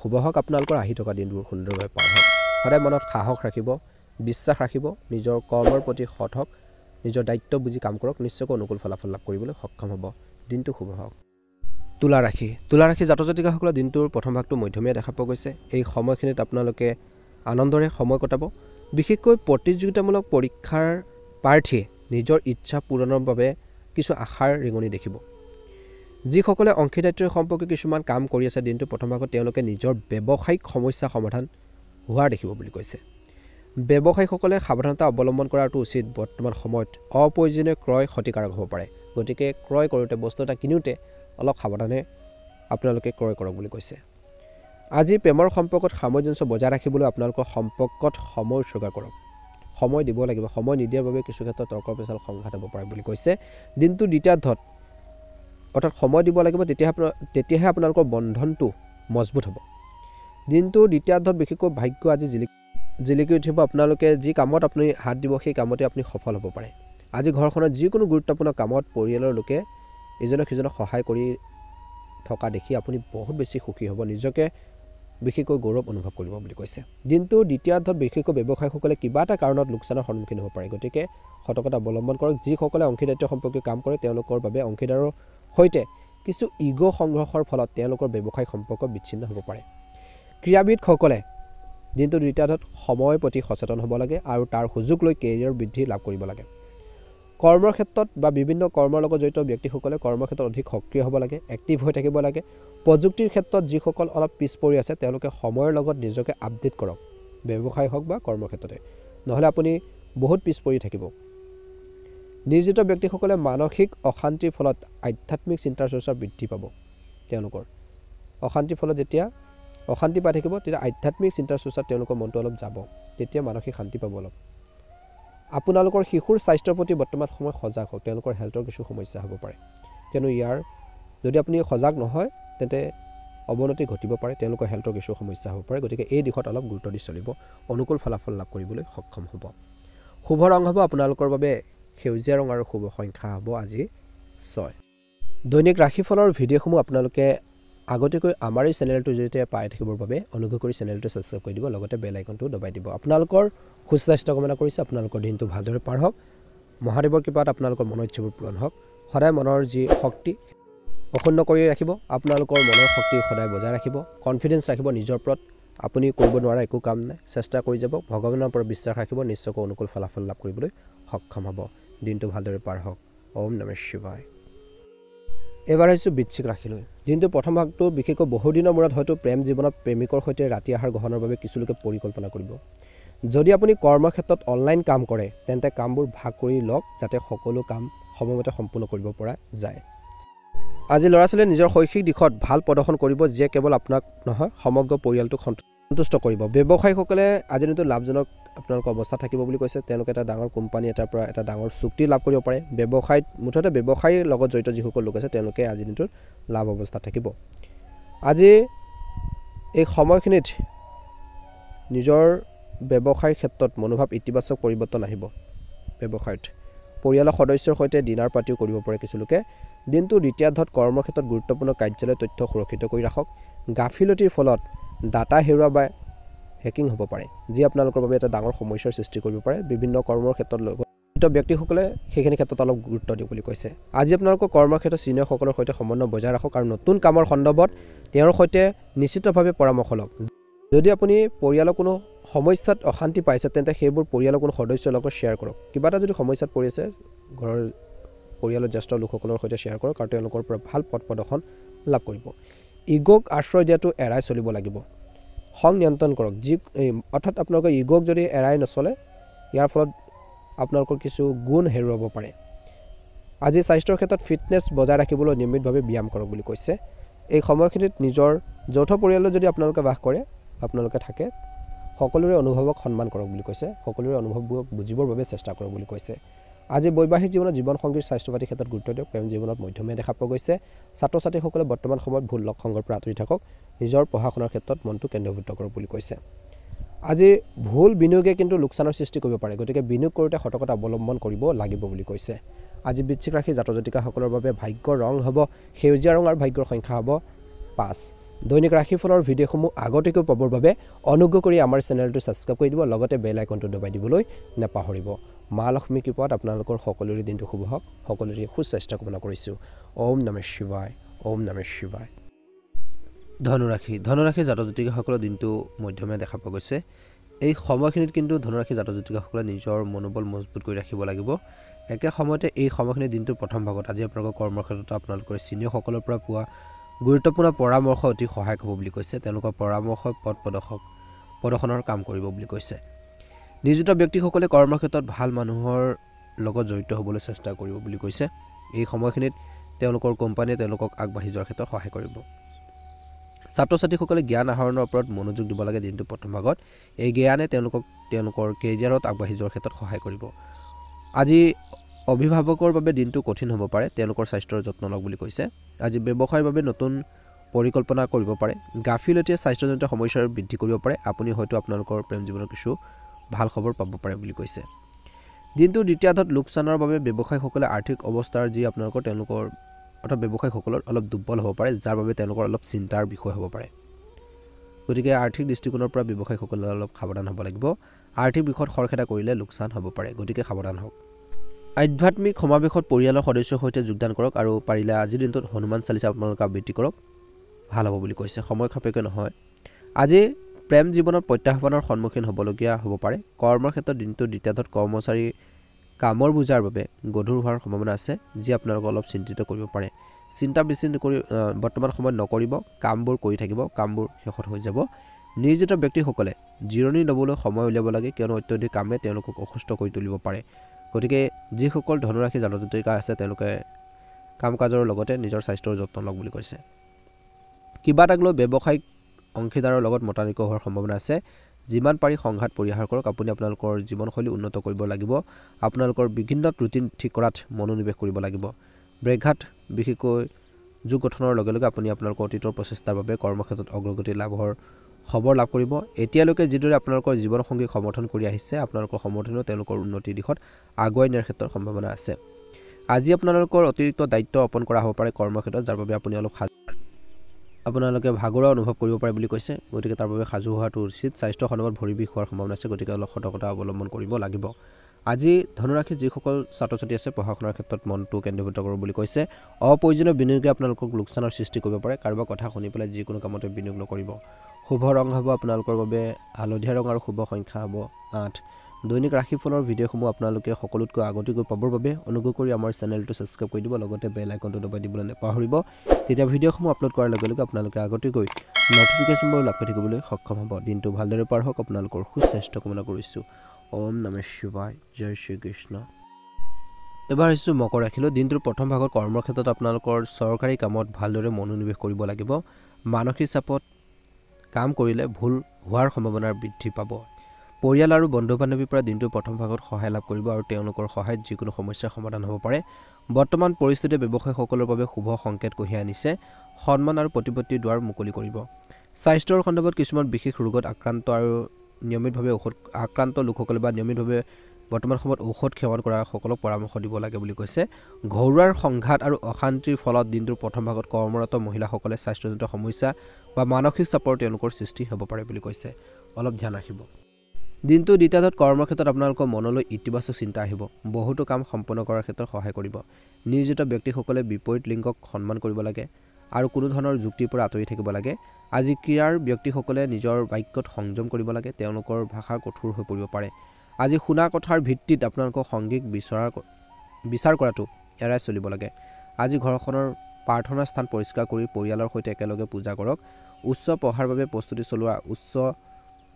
শুভ হওক। আপোনালোকৰ আহি থকা দিনবোৰ সুন্দৰভাৱে পাৰ হওক। সদায় মনত সাহস ৰাখিব, বিশ্বাস ৰাখিব, নিজৰ কৰ্মৰ প্ৰতি সৎ হওক, নিজৰ দায়িত্ব বুজি কাম কৰক। নিশ্চয়কৈ অনুকূল ফলাফল লাভ কৰিবলৈ সক্ষম হ'ব। দিনটো শুভ হওক। তুলা ৰাশি। তুলা ৰাশি জাতক জাতিকাসকলৰ দিনটোৰ প্ৰথম ভাগটো মধ্যমীয়া দেখা পোৱা গৈছে। এই সময়খিনিত আপোনালোকে আনন্দৰে সময় কটাব। বিশেষকৈ প্ৰতিযোগিতামূলক পৰীক্ষাৰ প্ৰাৰ্থীয়ে নিজৰ ইচ্ছা পূৰণৰ বাবে কিছু আশাৰ ৰেঙনি দেখিব। যিসকলে অংশীদাৰিত্বৰ সম্পৰ্কে কিছুমান কাম কৰি আছে দিনটোৰ প্ৰথম ভাগত, তেওঁলোকে নিজৰ ব্যৱসায়িক সমস্যা সমাধান হোৱা দেখিব বুলি কৈছে। ব্যৱসায়ীসকলে সাৱধানতা অৱলম্বন কৰাটো উচিত। বৰ্তমান সময়ত অপ্ৰয়োজনীয় ক্ৰয় ক্ষতিকাৰক হ'ব পাৰে। গতিকে ক্ৰয় কৰোঁতে, বস্তু এটা কিনোতে অলপ সাৱধানে আপোনালোকে ক্ৰয় কৰক বুলি কৈছে। আজি প্ৰেমৰ সম্পৰ্কত সামঞ্জস্য বজাই ৰাখিবলৈ আপোনালোকৰ সম্পৰ্কত সময় উৎসৰ্গা কৰক। সময় দিব লাগিব। সময় নিদিয়াৰ বাবে কিছু ক্ষেত্ৰত তৰ্ক পেচাল সংঘাত হ'ব পাৰে বুলি কৈছে। দিনটো দ্বিতীয়াৰ্ধত অৰ্থাৎ সময় দিব লাগিব, তেতিয়াহে আপোনালোকৰ বন্ধনটো মজবুত হ'ব। দিনটো দ্বিতীয়াৰ্ধত বিশেষকৈ ভাগ্য আজি জিলিকি উঠিব। আপোনালোকে যি কামত আপুনি হাত দিব সেই কামতে আপুনি সফল হ'ব পাৰে। আজি ঘৰখনত যিকোনো গুৰুত্বপূৰ্ণ কামত পৰিয়ালৰ লোকে ইজনক সিজনক সহায় কৰি থকা দেখি আপুনি বহুত বেছি সুখী হ'ব। নিজকে বিশেষকৈ গৌৰৱ অনুভৱ কৰিব বুলি কৈছে। দিনটো দ্বিতীয়াৰ্ধত বিশেষকৈ ব্যৱসায়ীসকলে কিবা এটা কাৰণত লোকচানৰ সন্মুখীন হ'ব পাৰে। গতিকে সতৰ্কতা অৱলম্বন কৰক। যিসকলে অংশীদাৰিত্ব সম্পৰ্কীয় কাম কৰে তেওঁলোকৰ বাবে অংশীদাৰৰ সৈতে কিছু ইগ' সংঘৰ্ষৰ ফলত তেওঁলোকৰ ব্যৱসায়িক সম্পৰ্ক বিচ্ছিন্ন হ'ব পাৰে। ক্ৰীড়াবিদসকলে দিনটোৰ দ্বিতীয়াৰ্ধত সময়ৰ প্ৰতি সচেতন হ'ব লাগে আৰু তাৰ সুযোগ লৈ কেৰিয়াৰ বৃদ্ধি লাভ কৰিব লাগে। কৰ্মৰ ক্ষেত্ৰত বা বিভিন্ন কৰ্মৰ লগত জড়িত ব্যক্তিসকলে কৰ্মৰ ক্ষেত্ৰত অধিক সক্ৰিয় হ'ব লাগে, এক্টিভ হৈ থাকিব লাগে। প্ৰযুক্তিৰ ক্ষেত্ৰত যিসকল অলপ পিছ পৰি আছে তেওঁলোকে সময়ৰ লগত নিজকে আপডেট কৰক, ব্যৱসায় হওক বা কৰ্মৰ ক্ষেত্ৰতে, নহ'লে আপুনি বহুত পিছ পৰি থাকিব। নিয়োজিত ব্যক্তিসকলে মানসিক অশান্তিৰ ফলত আধ্যাত্মিক চিন্তাৰ চৰ্চা বৃদ্ধি পাব। তেওঁলোকৰ অশান্তিৰ ফলত যেতিয়া অশান্তি পাই থাকিব তেতিয়া আধ্যাত্মিক চিন্তাৰ চৰ্চাত তেওঁলোকৰ মনটো অলপ যাব, তেতিয়া মানসিক শান্তি পাব অলপ। আপোনালোকৰ শিশুৰ স্বাস্থ্যৰ প্ৰতি বৰ্তমান সময়ত সজাগ হওক, তেওঁলোকৰ হেল্থৰ কিছু সমস্যা হ'ব পাৰে, কিয়নো ইয়াৰ যদি আপুনি সজাগ নহয় তেন্তে অৱনতি ঘটিব পাৰে, তেওঁলোকৰ হেল্থৰ কিছু সমস্যা হ'ব পাৰে। গতিকে এই দিশত অলপ গুৰুত্ব দি চলিব, অনুকূল ফলাফল লাভ কৰিবলৈ সক্ষম হ'ব। শুভ ৰং হ'ব আপোনালোকৰ বাবে সেউজীয়া ৰং আৰু শুভ সংখ্যা হ'ব আজি 6। দৈনিক ৰাশিফলৰ ভিডিঅ'সমূহ আপোনালোকে আগতীয়াকৈ আমাৰ এই চেনেলটোৰ জৰিয়তে পাই থাকিবৰ বাবে অনুগ্ৰহ কৰি চেনেলটো ছাবস্ক্ৰাইব কৰি দিব, লগতে বেল আইকনটো দবাই দিব। আপোনালোকৰ সুস্বাস্থ্য কামনা কৰিছোঁ, আপোনালোকৰ দিনটো ভালদৰে পাৰ হওক, মহাদেৱৰ কৃপাত আপোনালোকৰ মনৰ ইচ্ছাবোৰ পূৰণ হওক। সদায় মনৰ যি শক্তি অক্ষুণ্ণ কৰি ৰাখিব, আপোনালোকৰ মনৰ শক্তি সদায় বজাই ৰাখিব, কনফিডেঞ্চ ৰাখিব নিজৰ ওপৰত। আপুনি কৰিব নোৱাৰা একো কাম নাই, চেষ্টা কৰি যাব, ভগৱানৰ ওপৰত বিশ্বাস ৰাখিব, নিশ্চয়কৈ অনুকূল ফলাফল লাভ কৰিবলৈ সক্ষম হ'ব। দিনটো ভালদৰে পাৰ হওক। ওম নমঃ শিৱায়। এবাৰ আহিছোঁ বৃশ্চিক ৰাশিলৈ। দিনটোৰ প্ৰথম ভাগটো বিশেষকৈ বহুদিনৰ মূৰত হয়তো প্ৰেম জীৱনত প্ৰেমিকৰ সৈতে ৰাতি আহাৰ গ্ৰহণৰ বাবে কিছু লোকে পৰিকল্পনা কৰিব। যদি আপুনি কৰ্মক্ষেত্ৰত অনলাইন কাম কৰে তেন্তে কামবোৰ ভাগ কৰি লওক, যাতে সকলো কাম সময়মতে সম্পূৰ্ণ কৰিব পৰা যায়। আজি ল'ৰা ছোৱালীয়ে নিজৰ শৈক্ষিক দিশত ভাল প্ৰদৰ্শন কৰিব, যিয়ে কেৱল আপোনাক নহয় সমগ্ৰ পৰিয়ালটোক সন্তুষ্ট কৰিব। ব্যৱসায়ীসকলে আজি দিনটো লাভজনক আপোনালোকৰ অৱস্থা থাকিব বুলি কৈছে। তেওঁলোকে এটা ডাঙৰ কোম্পানী এটাৰ পৰা এটা ডাঙৰ চুক্তি লাভ কৰিব পাৰে। ব্যৱসায়ত মুঠতে ব্যৱসায়ীৰ লগত জড়িত যিসকল লোক আছে তেওঁলোকে আজি দিনটোত লাভ অৱস্থাত থাকিব। আজি এই সময়খিনিত নিজৰ ব্যৱসায়ৰ ক্ষেত্ৰত মনোভাৱ ইতিবাচক পৰিৱৰ্তন আহিব। ব্যৱসায়ত পৰিয়ালৰ সদস্যৰ সৈতে ডিনাৰ পাৰ্টিও কৰিব পাৰে কিছু লোকে। দিনটোৰ দ্বিতীয়াৰ্ধত কৰ্মৰ ক্ষেত্ৰত গুৰুত্বপূৰ্ণ কাৰ্যালয়ৰ তথ্য সুৰক্ষিত কৰি ৰাখক। গাফিলতিৰ ফলত ডাটা হেৰুৱা বা হেকিং হ'ব পাৰে, যি আপোনালোকৰ বাবে এটা ডাঙৰ সমস্যাৰ সৃষ্টি কৰিব পাৰে। বিভিন্ন কৰ্মৰ ক্ষেত্ৰত জড়িত ব্যক্তিসকলে সেইখিনি ক্ষেত্ৰত অলপ গুৰুত্ব দিওঁ বুলি কৈছে। আজি আপোনালোকৰ কৰ্মৰ ক্ষেত্ৰত ছিনিয়ৰসকলৰ সৈতে সমন্বয় বজাই ৰাখক আৰু নতুন কামৰ সন্দৰ্ভত তেওঁৰ সৈতে নিশ্চিতভাৱে পৰামৰ্শ লওক। যদি আপুনি পৰিয়ালৰ কোনো সমস্যাত অশান্তি পাইছে তেন্তে সেইবোৰ পৰিয়ালৰ কোনো সদস্যৰ লগত শ্বেয়াৰ কৰক। কিবা এটা যদি সমস্যাত পৰি আছে ঘৰৰ পৰিয়ালৰ জ্যেষ্ঠ লোকসকলৰ সৈতে শ্বেয়াৰ কৰক আৰু তেওঁলোকৰ পৰা ভাল পথ প্ৰদৰ্শন লাভ কৰিব। ইগ'ক আশ্ৰয় দিয়াটো এৰাই চলিব লাগিব। খং নিয়ন্ত্ৰণ কৰক, অৰ্থাৎ আপোনালোকৰ ইগ'ক যদি এৰাই নচলে ইয়াৰ ফলত আপোনালোকৰ কিছু গুণ হেৰুৱাব পাৰে। আজি স্বাস্থ্যৰ ক্ষেত্ৰত ফিটনেছ বজাই ৰাখিবলৈ নিয়মিতভাৱে ব্যায়াম কৰক বুলি কৈছে। এই সময়খিনিত নিজৰ যৌথ পৰিয়ালত যদি আপোনালোকে বাস কৰে, আপোনালোকে থাকে, সকলোৰে অনুভৱক সন্মান কৰক বুলি কৈছে। সকলোৰে অনুভৱবোৰ বুজিবৰ বাবে চেষ্টা কৰক বুলি কৈছে। আজি বৈবাহিক জীৱনত জীৱনসংগীৰ স্বাস্থ্য পাতিৰ ক্ষেত্ৰত গুৰুত্ব দিয়ক। প্ৰেম জীৱনত মধ্যমীয়া দেখা পোৱা গৈছে। ছাত্ৰ ছাত্ৰীসকলে বৰ্তমান সময়ত ভুল লগ সংগৰ পৰা আঁতৰি থাকক। নিজৰ পঢ়া শুনাৰ ক্ষেত্ৰত মনটো কেন্দ্ৰীভূত কৰক বুলি কৈছে। আজি ভুল বিনিয়োগে কিন্তু লোকচানৰ সৃষ্টি কৰিব পাৰে, গতিকে বিনিয়োগ কৰোঁতে সতৰ্কতা অৱলম্বন কৰিব লাগিব বুলি কৈছে। আজি বৃশ্চিক ৰাশি জাতক জাতিকাসকলৰ বাবে ভাগ্যৰ ৰং হ'ব সেউজীয়া ৰং আৰু ভাগ্যৰ সংখ্যা হ'ব 5। দৈনিক ৰাশিফলৰ ভিডিঅ'সমূহ আগতীয়াকৈ পাবৰ বাবে অনুগ্ৰহ কৰি আমাৰ চেনেলটো ছাবস্ক্ৰাইব কৰি দিব, লগতে বেল আইকনটো দবাই দিবলৈ নাপাহৰিব। মা লক্ষ্মী কৃপাত আপোনালোকৰ সকলোৰে দিনটো শুভ হওক। সকলোৰে সুস্বাস্থ্য কামনা কৰিছোঁ। ওম নমঃ শিৱায়। ওম নমঃ শিৱায়। ধনুৰাশি জাতক জাতিকাসকলৰ দিনটো মধ্যমীয়া দেখা পোৱা গৈছে। এই সময়খিনিত কিন্তু ধনুৰাশি জাতক জাতিকাসকলে নিজৰ মনোবল মজবুত কৰি ৰাখিব লাগিব। একে সময়তে এই সময়খিনি দিনটোৰ প্ৰথম ভাগত আজি আপোনালোকৰ কৰ্মক্ষেত্ৰত আপোনালোকৰ ছিনিয়ৰসকলৰ পৰা পোৱা গুৰুত্বপূৰ্ণ পৰামৰ্শ অতি সহায়ক হ'ব বুলি কৈছে। তেওঁলোকৰ পৰামৰ্শ পথ প্ৰদৰ্শনৰ কাম কৰিব বুলি কৈছে। নিয়োজিত ব্যক্তিসকলে কৰ্মক্ষেত্ৰত ভাল মানুহৰ লগত জড়িত হ'বলৈ চেষ্টা কৰিব বুলি কৈছে। এই সময়খিনিত তেওঁলোকৰ কোম্পানীয়ে তেওঁলোকক আগবাঢ়ি যোৱাৰ ক্ষেত্ৰত সহায় কৰিব। ছাত্ৰ ছাত্ৰীসকলে জ্ঞান আহৰণৰ ওপৰত মনোযোগ দিব লাগে দিনটোৰ প্ৰথম ভাগত। এই জ্ঞানে তেওঁলোকৰ কেৰিয়াৰত আগবাঢ়ি যোৱাৰ ক্ষেত্ৰত সহায় কৰিব। আজি অভিভাৱকৰ বাবে দিনটো কঠিন হ'ব পাৰে, তেওঁলোকৰ স্বাস্থ্যৰ যত্ন লওক বুলি কৈছে। আজি ব্যৱসায়ৰ বাবে নতুন পৰিকল্পনা কৰিব পাৰে। গাফিলতিয়ে স্বাস্থ্যজনিত সমস্যাৰ বৃদ্ধি কৰিব পাৰে। আপুনি হয়তো আপোনালোকৰ প্ৰেম জীৱনৰ কিছু ভাল খবৰ পাব পাৰে বুলি কৈছে। দিনটোৰ দ্বিতীয়াৰ্ধত লোকচানৰ বাবে ব্যৱসায়ীসকলে আৰ্থিক অৱস্থাৰ যি আপোনালোকৰ তেওঁলোকৰ অৰ্থাৎ ব্যৱসায়ীসকলৰ অলপ দুৰ্বল হ'ব পাৰে, যাৰ বাবে তেওঁলোকৰ অলপ চিন্তাৰ বিষয় হ'ব পাৰে। গতিকে আৰ্থিক দৃষ্টিকোণৰ পৰা ব্যৱসায়ীসকলে অলপ সাৱধান হ'ব লাগিব। আৰ্থিক বিষয়ত খৰখেদা কৰিলে লোকচান হ'ব পাৰে, গতিকে সাৱধান হওক। আধ্যাত্মিক সমাৱেশত পৰিয়ালৰ সদস্যৰ সৈতে যোগদান কৰক আৰু পাৰিলে আজিৰ দিনটোত হনুমান চালিচা আপোনালোকে আবৃত্তি কৰক, ভাল হ'ব বুলি কৈছে। সময় সাপেক্ষে নহয়। আজি প্ৰেম জীৱনত প্ৰত্যাহ্বানৰ সন্মুখীন হ'বলগীয়া হ'ব পাৰে। কৰ্মৰ ক্ষেত্ৰত দিনটোৰ দ্বিতীয়াৰ্ধত কৰ্মচাৰী কামৰ বোজাৰ বাবে গধুৰ হোৱাৰ সম্ভাৱনা আছে, যি আপোনালোকক অলপ চিন্তিত কৰিব পাৰে। চিন্তা বেছি নকৰি বৰ্তমান সময়ত নকৰিব, কামবোৰ কৰি থাকিব, কামবোৰ শেষত হৈ যাব। নিয়োজিত ব্যক্তিসকলে জিৰণি ল'বলৈ সময় উলিয়াব লাগে, কিয়নো অত্যধিক কামে তেওঁলোকক অসুস্থ কৰি তুলিব পাৰে। গতিকে যিসকল ধনুৰাশি জাতক জাতিকা আছে তেওঁলোকে কাম কাজৰ লগতে নিজৰ স্বাস্থ্যৰ যত্ন লওক বুলি কৈছে। কিবা এটাক লৈ ব্যৱসায়িক অংশীদাৰৰ লগত মতানৈক্য হোৱাৰ সম্ভাৱনা আছে। যিমান পাৰি সংঘাত পৰিহাৰ কৰক। আপুনি আপোনালোকৰ জীৱনশৈলী উন্নত কৰিব লাগিব। আপোনালোকৰ বিভিন্ন ৰুটিন ঠিক কৰাত মনোনিৱেশ কৰিব লাগিব। ব্ৰেকঘাট বিশেষকৈ যোগ গঠনৰ লগে লগে আপুনি আপোনালোকৰ অতীতৰ প্ৰচেষ্টাৰ বাবে কৰ্মক্ষেত্ৰত অগ্ৰগতি লাভৰ খবৰ লাভ কৰিব। এতিয়ালৈকে যিদৰে আপোনালোকৰ জীৱনসংগীক সমৰ্থন কৰি আহিছে, আপোনালোকৰ সমৰ্থনেও তেওঁলোকৰ উন্নতিৰ দিশত আগুৱাই নিয়াৰ ক্ষেত্ৰত সম্ভাৱনা আছে। আজি আপোনালোকৰ অতিৰিক্ত দায়িত্ব অৰ্পণ কৰা হ'ব পাৰে কৰ্মক্ষেত্ৰত, যাৰ বাবে আপুনি অলপ আপোনালোকে ভাগৰুৱা অনুভৱ কৰিব পাৰে বুলি কৈছে। গতিকে তাৰ বাবে সাজু হোৱাটো উচিত। স্বাস্থ্য সন্দৰ্ভত ভৰি বিষ হোৱাৰ সম্ভাৱনা আছে, গতিকে অলপ সতৰ্কতা অৱলম্বন কৰিব লাগিব। আজি ধনুৰাশি যিসকল ছাত্ৰ ছাত্ৰী আছে পঢ়া শুনাৰ ক্ষেত্ৰত মনটো কেন্দ্ৰীভূত কৰিব বুলি কৈছে। অপ্ৰয়োজনীয় বিনিয়োগে আপোনালোকক লোকচানৰ সৃষ্টি কৰিব পাৰে। কাৰোবাৰ কথা শুনি পেলাই যিকোনো কামতে বিনিয়োগ নকৰিব। শুভ ৰং হ'ব আপোনালোকৰ বাবে হালধীয়া ৰং আৰু শুভ সংখ্যা হ'ব 8। দৈনিক ৰাশিফলৰ ভিডিঅ'সমূহ আপোনালোকে সকলোতকৈ আগতীয়াকৈ পাবৰ বাবে অনুগ্ৰহ কৰি আমাৰ চেনেলটো ছাবস্ক্ৰাইব কৰি দিব, লগতে বেল আইকনটো দবাই দিবলৈ নাপাহৰিব। তেতিয়া ভিডিঅ'সমূহ আপলোড কৰাৰ লগে লগে আপোনালোকে আগতীয়াকৈ ন'টিফিকেশ্যনবোৰ লাভ কৰি থাকিবলৈ সক্ষম হ'ব। দিনটো ভালদৰে পাৰ হওক। আপোনালোকৰ সুস্বাস্থ্য কামনা কৰিছোঁ। ওম নমঃ শিৱায়। জয় শ্ৰীকৃষ্ণ। এবাৰ আহিছোঁ মকৰ ৰাশিলৈ। দিনটোৰ প্ৰথম ভাগত কৰ্মৰ ক্ষেত্ৰত আপোনালোকৰ চৰকাৰী কামত ভালদৰে মনোনিৱেশ কৰিব লাগিব। মানসিক চাপত কাম কৰিলে ভুল হোৱাৰ সম্ভাৱনা বৃদ্ধি পাব। পৰিয়াল আৰু বন্ধু বান্ধৱীৰ পৰা দিনটোৰ প্ৰথম ভাগত সহায় লাভ কৰিব আৰু তেওঁলোকৰ সহায়ত যিকোনো সমস্যাৰ সমাধান হ'ব পাৰে। বৰ্তমান পৰিস্থিতিয়ে ব্যৱসায়ীসকলৰ বাবে শুভ সংকেত কঢ়িয়াই আনিছে। সন্মান আৰু প্ৰতিপত্তিৰ দুৱাৰ মুকলি কৰিব। স্বাস্থ্যৰ সন্দৰ্ভত কিছুমান বিশেষ ৰোগত আক্ৰান্ত লোকসকলে বা নিয়মিতভাৱে বৰ্তমান সময়ত ঔষধ সেৱন কৰা সকলক পৰামৰ্শ দিব লাগে বুলি কৈছে। ঘৰুৱাৰ সংঘাত আৰু অশান্তিৰ ফলত দিনটোৰ প্ৰথম ভাগত কৰ্মৰত মহিলাসকলে স্বাস্থ্যজনিত সমস্যা বা মানসিক চাপৰ তেওঁলোকৰ সৃষ্টি হ'ব পাৰে বুলি কৈছে। অলপ ধ্যান ৰাখিব। দিনটো দ্বিতীয়াৰ্ধত কৰ্মক্ষেত্ৰত আপোনালোকৰ মনলৈ ইতিবাচক চিন্তা আহিব। বহুতো কাম সম্পন্ন কৰাৰ ক্ষেত্ৰত সহায় কৰিব। নিয়োজিত ব্যক্তিসকলে বিপৰীত লিংগক সন্মান কৰিব লাগে আৰু কোনো ধৰণৰ যুক্তিৰ পৰা আঁতৰি থাকিব লাগে। আজি ক্ৰীড়াৰ ব্যক্তিসকলে নিজৰ বাক্যত সংযম কৰিব লাগে। তেওঁলোকৰ ভাষা কঠোৰ হৈ পৰিব পাৰে। আজি শুনা কথাৰ ভিত্তিত আপোনালোকৰ সংগীক বিচাৰ কৰাটো এৰাই চলিব লাগে। আজি ঘৰখনৰ প্ৰাৰ্থনা স্থান পৰিষ্কাৰ কৰি পৰিয়ালৰ সৈতে একেলগে পূজা কৰক। উচ্চ পঢ়াৰ বাবে প্ৰস্তুতি চলোৱা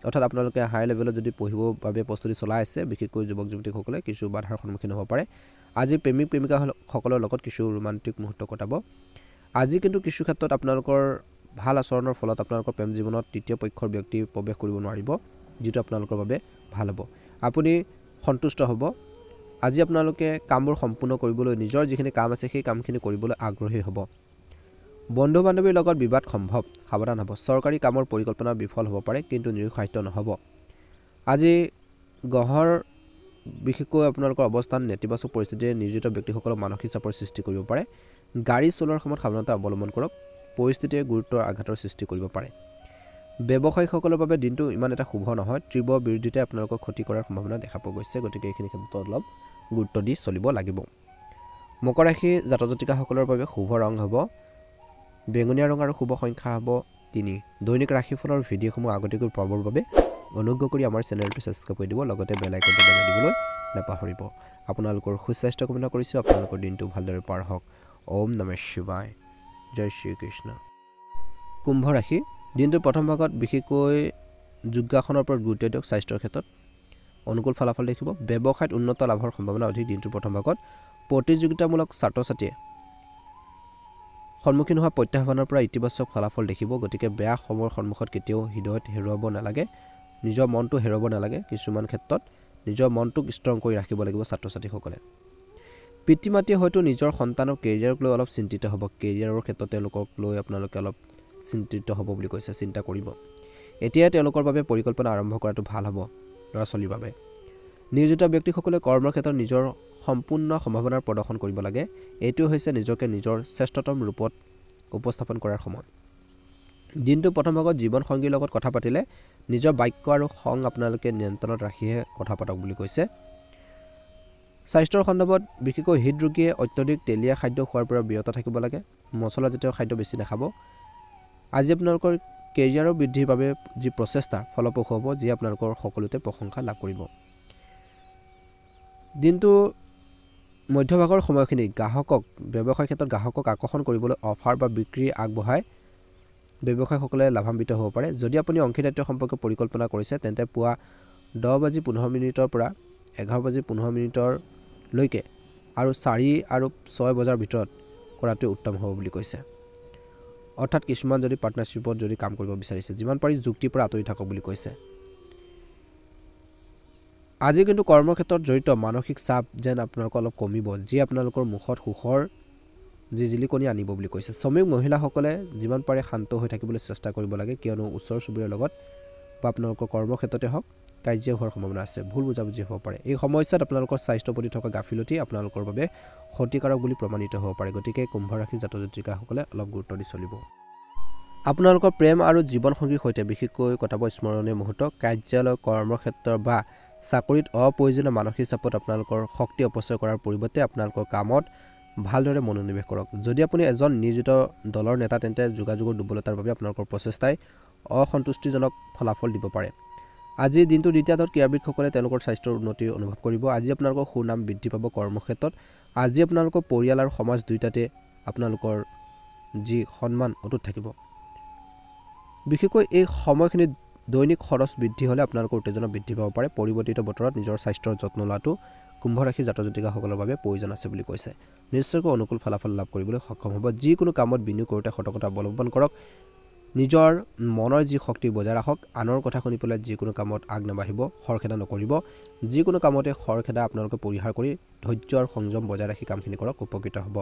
অৰ্থাৎ আপোনালোকে হাই লেভেলত যদি পঢ়িবৰ বাবে প্ৰস্তুতি চলাই আছে, বিশেষকৈ যুৱক যুৱতীসকলে কিছু বাধাৰ সন্মুখীন হ'ব পাৰে। আজি প্ৰেমিক প্ৰেমিকাসকলৰ লগত কিছু ৰোমান্টিক মুহূৰ্ত কটাব। আজি কিন্তু কিছু ক্ষেত্ৰত আপোনালোকৰ ভাল আচৰণৰ ফলত আপোনালোকৰ প্ৰেম জীৱনত তৃতীয় পক্ষৰ ব্যক্তি প্ৰৱেশ কৰিব নোৱাৰিব, যিটো আপোনালোকৰ বাবে ভাল হ'ব। আপুনি সন্তুষ্ট হ'ব। আজি আপোনালোকে কামবোৰ সম্পূৰ্ণ কৰিবলৈ নিজৰ যিখিনি কাম আছে সেই কামখিনি কৰিবলৈ আগ্ৰহী হ'ব। বন্ধু বান্ধৱীৰ লগত বিবাদ সম্ভৱ, সাৱধান হ'ব। চৰকাৰী কামৰ পৰিকল্পনা বিফল হ'ব পাৰে, কিন্তু নিৰুৎসাহিত নহ'ব। আজি গ্ৰহৰ বিশেষকৈ আপোনালোকৰ অৱস্থান নেতিবাচক পৰিস্থিতিয়ে নিয়োজিত ব্যক্তিসকলক মানসিক চাপৰ সৃষ্টি কৰিব পাৰে। গাড়ী চলোৱাৰ সময়ত সাৱধানতা অৱলম্বন কৰক। পৰিস্থিতিয়ে গুৰুতৰ আঘাতৰ সৃষ্টি কৰিব পাৰে। ব্যৱসায়ীসকলৰ বাবে দিনটো ইমান এটা শুভ নহয়। তীব্ৰ বিৰোধিতাই আপোনালোকক ক্ষতি কৰাৰ সম্ভাৱনা দেখা পোৱা গৈছে। গতিকে এইখিনি ক্ষেত্ৰত অলপ গুৰুত্ব দি চলিব লাগিব। মকৰ ৰাশি জাতক জাতিকাসকলৰ বাবে শুভ ৰং হ'ব বেঙুনীয়া ৰং আৰু শুভ সংখ্যা হ'ব 3। দৈনিক ৰাশিফলৰ ভিডিঅ'সমূহ আগতীয়াকৈ পাবৰ বাবে অনুগ্ৰহ কৰি আমাৰ চেনেলটো ছাবস্ক্ৰাইব কৰি দিব, লগতে বেল আইকনটো দবাই দিবলৈ নাপাহৰিব। আপোনালোকৰ সুস্বাস্থ্য কামনা কৰিছোঁ। আপোনালোকৰ দিনটো ভালদৰে পাৰ হওক। ওম নমঃ শিৱায়। জয় শ্ৰীকৃষ্ণ। কুম্ভ ৰাশি। দিনটোৰ প্ৰথম ভাগত বিশেষকৈ যোগাসনৰ ওপৰত গুৰুত্ব দিয়ক। স্বাস্থ্যৰ ক্ষেত্ৰত অনুকূল ফলাফল দেখিব। ব্যৱসায়ত উন্নত লাভৰ সম্ভাৱনা অধিক। দিনটোৰ প্ৰথম ভাগত প্ৰতিযোগিতামূলক ছাত্ৰ ছাত্ৰীয়ে সন্মুখীন হোৱা প্ৰত্যাহ্বানৰ পৰা ইতিবাচক ফলাফল দেখিব। গতিকে বেয়া সময়ৰ সন্মুখত কেতিয়াও হৃদয়ত হেৰুৱাব নালাগে, নিজৰ মনটো হেৰুৱাব নালাগে। কিছুমান ক্ষেত্ৰত নিজৰ মনটোক ষ্ট্ৰং কৰি ৰাখিব লাগিব ছাত্ৰ ছাত্ৰীসকলে। পিতৃ মাতৃয়ে হয়তো নিজৰ সন্তানৰ কেৰিয়াৰক লৈ অলপ চিন্তিত হ'ব। কেৰিয়াৰৰ ক্ষেত্ৰত তেওঁলোকক লৈ আপোনালোকে অলপ চিন্তিত হ'ব বুলি কৈছে, চিন্তা কৰিব। এতিয়াই তেওঁলোকৰ বাবে পৰিকল্পনা আৰম্ভ কৰাটো ভাল হ'ব ল'ৰা ছোৱালীৰ বাবে। নিয়োজিত ব্যক্তিসকলে কৰ্মৰ ক্ষেত্ৰত নিজৰ সম্পূৰ্ণ সম্ভাৱনাৰ প্ৰদৰ্শন কৰিব লাগে। এইটো হৈছে নিজকে নিজৰ শ্ৰেষ্ঠতম ৰূপত উপস্থাপন কৰাৰ সময়। দিনটো প্ৰথম ভাগত জীৱনসংগীৰ লগত কথা পাতিলে নিজৰ বাক্য আৰু খং আপোনালোকে নিয়ন্ত্ৰণত ৰাখিহে কথা পাতক বুলি কৈছে। স্বাস্থ্যৰ সন্দৰ্ভত বিশেষকৈ হৃদৰোগীয়ে অত্যধিক তেলীয়া খাদ্য খোৱাৰ পৰা বিৰত থাকিব লাগে। মছলাজাতীয় খাদ্য বেছি নাখাব। আজি আপোনালোকৰ কেৰিয়াৰৰ বৃদ্ধিৰ বাবে যি প্ৰচেষ্টা ফলপ্ৰসূ হ'ব, যি আপোনালোকৰ সকলোতে প্ৰশংসা লাভ কৰিব। দিনটো মধ্যভাগৰ সময়খিনি গ্ৰাহকক ব্যৱসায় ক্ষেত্ৰত গ্ৰাহকক আকৰ্ষণ কৰিবলৈ অফাৰ বা বিক্ৰী আগবঢ়াই ব্যৱসায়ীসকলে লাভান্বিত হ'ব পাৰে। যদি আপুনি অংশীদাৰিত্ব সম্পৰ্কে পৰিকল্পনা কৰিছে তেন্তে পুৱা 10:15 পৰা 11:15 আৰু 4 আৰু 6 বজাৰ ভিতৰত কৰাটো উত্তম হ'ব বুলি কৈছে। অৰ্থাৎ কিছুমান যদি পাৰ্টনাৰশ্বিপত যদি কাম কৰিব বিচাৰিছে, যিমান পাৰি যুক্তিৰ পৰা আঁতৰি থাকক বুলি কৈছে। আজি কিন্তু কৰ্মক্ষেত্ৰত জড়িত মানসিক চাপ যেন আপোনালোকৰ অলপ কমিব, যি আপোনালোকৰ মুখত সুখৰ যি জিলিকনি আনিব বুলি কৈছে। শ্ৰমিক মহিলাসকলে যিমান পাৰে শান্ত হৈ থাকিবলৈ চেষ্টা কৰিব লাগে, কিয়নো ওচৰ চুবুৰীয়াৰ লগত বা আপোনালোকৰ কৰ্মক্ষেত্ৰতে হওক কাজিয়া হোৱাৰ সম্ভাৱনা আছে, ভুল বুজাবুজি হ'ব পাৰে। এই সময়ছোৱাত আপোনালোকৰ স্বাস্থ্যৰ প্ৰতি থকা গাফিলতি আপোনালোকৰ বাবে ক্ষতিকাৰক বুলি প্ৰমাণিত হ'ব পাৰে। গতিকে কুম্ভ ৰাশিৰ জাতক জাতিকাসকলে অলপ গুৰুত্ব দি চলিব। আপোনালোকৰ প্ৰেম আৰু জীৱনসংগীৰ সৈতে বিশেষকৈ কটাব স্মৰণীয় মুহূৰ্ত। কাৰ্যালয়, কৰ্মক্ষেত্ৰ বা চাকৰিত অপ্ৰয়োজনীয় মানসিক চাপত আপোনালোকৰ শক্তি অপচয় কৰাৰ পৰিৱৰ্তে আপোনালোকৰ কামত ভালদৰে মনোনিৱেশ কৰক। যদি আপুনি এজন নিয়োজিত দলৰ নেতা তেন্তে যোগাযোগৰ দুৰ্বলতাৰ বাবে আপোনালোকৰ প্ৰচেষ্টাই অসন্তুষ্টিজনক ফলাফল দিব পাৰে। আজি দিনটোৰ দ্বিতীয়াৰ্ধত ক্ৰীড়াবিদসকলে তেওঁলোকৰ স্বাস্থ্যৰ উন্নতি অনুভৱ কৰিব। আজি আপোনালোকৰ সুনাম বৃদ্ধি পাব কৰ্মক্ষেত্ৰত। আজি আপোনালোকৰ পৰিয়াল আৰু সমাজ দুয়োটাতে আপোনালোকৰ যি সন্মান অটুট থাকিব। বিশেষকৈ এই সময়খিনিত দৈনিক খৰচ বৃদ্ধি হ'লে আপোনালোকৰ উত্তেজনা বৃদ্ধি পাব পাৰে। পৰিৱৰ্তিত বতৰত নিজৰ স্বাস্থ্যৰ যত্ন লোৱাটো কুম্ভ ৰাশিৰ জাতক জাতিকাসকলৰ বাবে প্ৰয়োজন আছে বুলি কৈছে। নিশ্চয়কৈ অনুকূল ফলাফল লাভ কৰিবলৈ সক্ষম হ'ব। যিকোনো কামত বিনিয়োগ কৰোঁতে সতৰ্কতা অৱলম্বন কৰক। নিজৰ মনৰ যি শক্তি বজাই ৰাখক। আনৰ কথা শুনি পেলাই যিকোনো কামত আগ নাবাঢ়িব, খৰখেদা নকৰিব। যিকোনো কামতে খৰখেদা আপোনালোকে পৰিহাৰ কৰি ধৈৰ্য আৰু সংযম বজাই ৰাখি কামখিনি কৰক, উপকৃত হ'ব।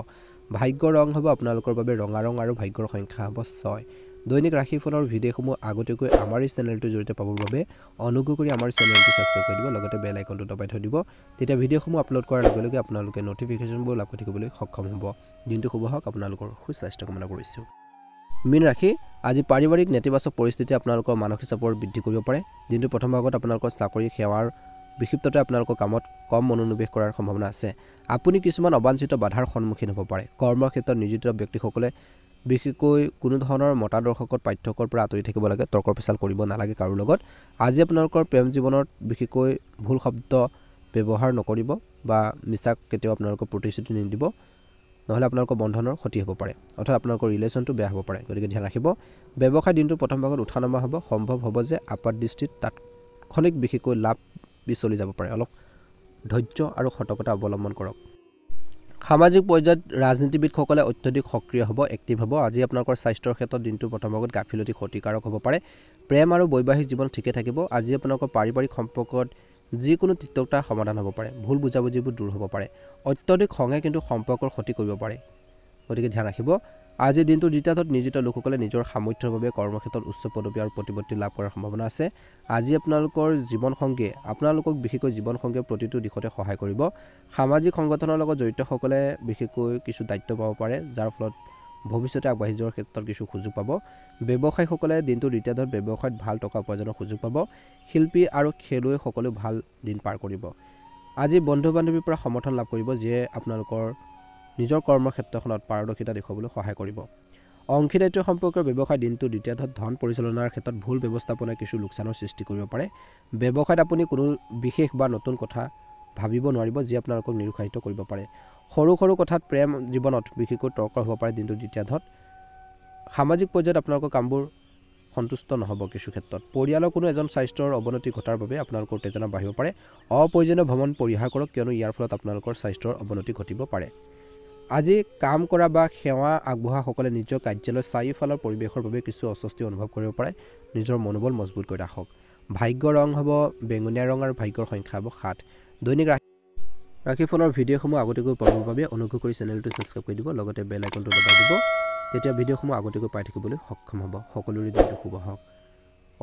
ভাগ্যৰ ৰং হ'ব আপোনালোকৰ বাবে ৰঙা ৰং আৰু ভাগ্যৰ সংখ্যা হ'ব 6। দৈনিক ৰাশিফলৰ ভিডিঅ'সমূহ আগতীয়াকৈ আমাৰ এই চেনেলটোৰ জৰিয়তে পাবৰ বাবে অনুগ্ৰহ কৰি আমাৰ চেনেলটো ছাবস্ক্ৰাইব কৰি দিব, লগতে বেল আইকনটো দবাই থৈ দিব। তেতিয়া ভিডিঅ'সমূহ আপলোড কৰাৰ লগে লগে আপোনালোকে নটিফিকেশ্যনবোৰ লাভ কৰি থাকিবলৈ সক্ষম হ'ব। দিনটো শুভ হওক, আপোনালোকৰ সুস্বাস্থ্য কামনা কৰিছোঁ। মীন ৰাশি, আজি পাৰিবাৰিক নেতিবাচক পৰিস্থিতি আপোনালোকৰ মানসিক চাপৰ বৃদ্ধি কৰিব পাৰে। দিনটোৰ প্ৰথম ভাগত আপোনালোকৰ চাকৰি সেৱাৰ বিক্ষিপ্ততে আপোনালোকৰ কামত কম মনোনিৱেশ কৰাৰ সম্ভাৱনা আছে। আপুনি কিছুমান অবাঞ্ছিত বাধাৰ সন্মুখীন হ'ব পাৰে। কৰ্মক্ষেত্ৰত নিয়োজিত ব্যক্তিসকলে বিশেষকৈ কোনো ধৰণৰ মতাদৰ্শকত পাৰ্থক্যৰ পৰা আঁতৰি থাকিব লাগে। তৰ্ক পেচাল কৰিব নালাগে কাৰো লগত। আজি আপোনালোকৰ প্ৰেম জীৱনত বিশেষকৈ ভুল শব্দ ব্যৱহাৰ নকৰিব বা মিছাক কেতিয়াও আপোনালোকৰ প্ৰতিশ্ৰুতি নিদিব, নহ'লে আপোনালোকৰ বন্ধনৰ ক্ষতি হ'ব পাৰে, অৰ্থাৎ আপোনালোকৰ ৰিলেশ্যনটো বেয়া হ'ব পাৰে। গতিকে ধ্যান ৰাখিব। ব্যৱসায় দিনটোৰ প্ৰথম ভাগত উঠা নমা হ'ব। সম্ভৱ হ'ব যে আপাত দৃষ্টিত তাৎক্ষণিক বিশেষকৈ লাভ পিছলি যাব পাৰে। অলপ ধৈৰ্য আৰু সতৰ্কতা অৱলম্বন কৰক। সামাজিক পৰ্যায়ত ৰাজনীতিবিদসকলে অত্যধিক সক্ৰিয় হ'ব, এক্টিভ হ'ব। আজি আপোনালোকৰ স্বাস্থ্যৰ ক্ষেত্ৰত দিনটোৰ প্ৰথম ভাগত গাফিলতি ক্ষতিকাৰক হ'ব পাৰে। প্ৰেম আৰু বৈবাহিক জীৱন ঠিকে থাকিব। আজি আপোনালোকৰ পাৰিবাৰিক সম্পৰ্কত যিকোনো তিক্ততাৰ সমাধান হ'ব পাৰে। ভুল বুজাবুজিবোৰ দূৰ হ'ব পাৰে। অত্যধিক খঙে কিন্তু সম্পৰ্কৰ ক্ষতি কৰিব পাৰে। গতিকে ধ্যান ৰাখিব। আজিৰ দিনটোৰ দ্বিতীয়াৰ্ধত নিয়োজিত লোকসকলে নিজৰ সামৰ্থ্যৰ বাবে কৰ্মক্ষেত্ৰত উচ্চ পদবী আৰু প্ৰতিপত্তি লাভ কৰাৰ সম্ভাৱনা আছে। আজি আপোনালোকৰ জীৱনসংগীয়ে আপোনালোকক বিশেষকৈ জীৱনসংগীৰ প্ৰতিটো দিশতে সহায় কৰিব। সামাজিক সংগঠনৰ লগত জড়িতসকলে বিশেষকৈ কিছু দায়িত্ব পাব পাৰে, যাৰ ফলত ভৱিষ্যতে আগবাঢ়ি যোৱাৰ ক্ষেত্ৰত কিছু সুযোগ পাব। ব্যৱসায়ীসকলে দিনটোৰ দ্বিতীয়াৰ্ধত ব্যৱসায়ত ভাল টকা উপাৰ্জনৰ সুযোগ পাব। শিল্পী আৰু খেলুৱৈসকলেও ভাল দিন পাৰ কৰিব। আজি বন্ধু বান্ধৱীৰ পৰা সমৰ্থন লাভ কৰিব, যিয়ে আপোনালোকৰ নিজৰ কৰ্মক্ষেত্ৰখনত পাৰদৰ্শিতা দেখুৱাবলৈ সহায় কৰিব। অংশীদাৰিত্ব সম্পৰ্কীয় ব্যৱসায় দিনটোৰ দ্বিতীয়াৰ্ধত ধন পৰিচালনাৰ ক্ষেত্ৰত ভুল ব্যৱস্থাপনাই কিছু লোকচানৰ সৃষ্টি কৰিব পাৰে। ব্যৱসায়ত আপুনি কোনো বিশেষ বা নতুন কথা ভাবিব নোৱাৰিব, যি আপোনালোকক নিৰুৎসাহিত কৰিব পাৰে। সৰু সৰু কথাত প্ৰেম জীৱনত বিশেষকৈ তৰ্ক হ'ব পাৰে দিনটোৰ দ্বিতীয়াৰ্ধত। সামাজিক পৰ্যায়ত আপোনালোকৰ কামবোৰ সন্তুষ্ট নহ'ব কিছু ক্ষেত্ৰত। পৰিয়ালৰ কোনো এজন স্বাস্থ্যৰ অৱনতি ঘটাৰ বাবে আপোনালোকৰ উত্তেজনা বাঢ়িব পাৰে। অপ্ৰয়োজনীয় ভ্ৰমণ পৰিহাৰ কৰক, কিয়নো ইয়াৰ ফলত আপোনালোকৰ স্বাস্থ্যৰ অৱনতি ঘটিব পাৰে। আজি কাম কৰা বা সেৱা আগবঢ়াসকলে নিজৰ কাৰ্যালয়ৰ চাৰিওফালৰ পৰিৱেশৰ বাবে কিছু অস্বস্তি অনুভৱ কৰিব পাৰে। নিজৰ মনোবল মজবুত কৰি ৰাখক। ভাগ্যৰ ৰং হ'ব বেঙুনীয়া ৰং আৰু ভাগ্যৰ সংখ্যা হ'ব 7। দৈনিক ৰাশিফলৰ ভিডিঅ'সমূহ আগতীয়াকৈ পাবৰ বাবে অনুগ্ৰহ কৰি চেনেলটো ছাবস্ক্ৰাইব কৰি দিব, লগতে বেল আইকনটো দবাই দিব। তেতিয়া ভিডিঅ'সমূহ আগতীয়াকৈ পাই থাকিবলৈ সক্ষম হ'ব। সকলোৰে দিনটো শুভ হওক।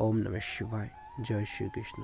ওম নমঃ শিৱায়। জয় শ্ৰীকৃষ্ণ।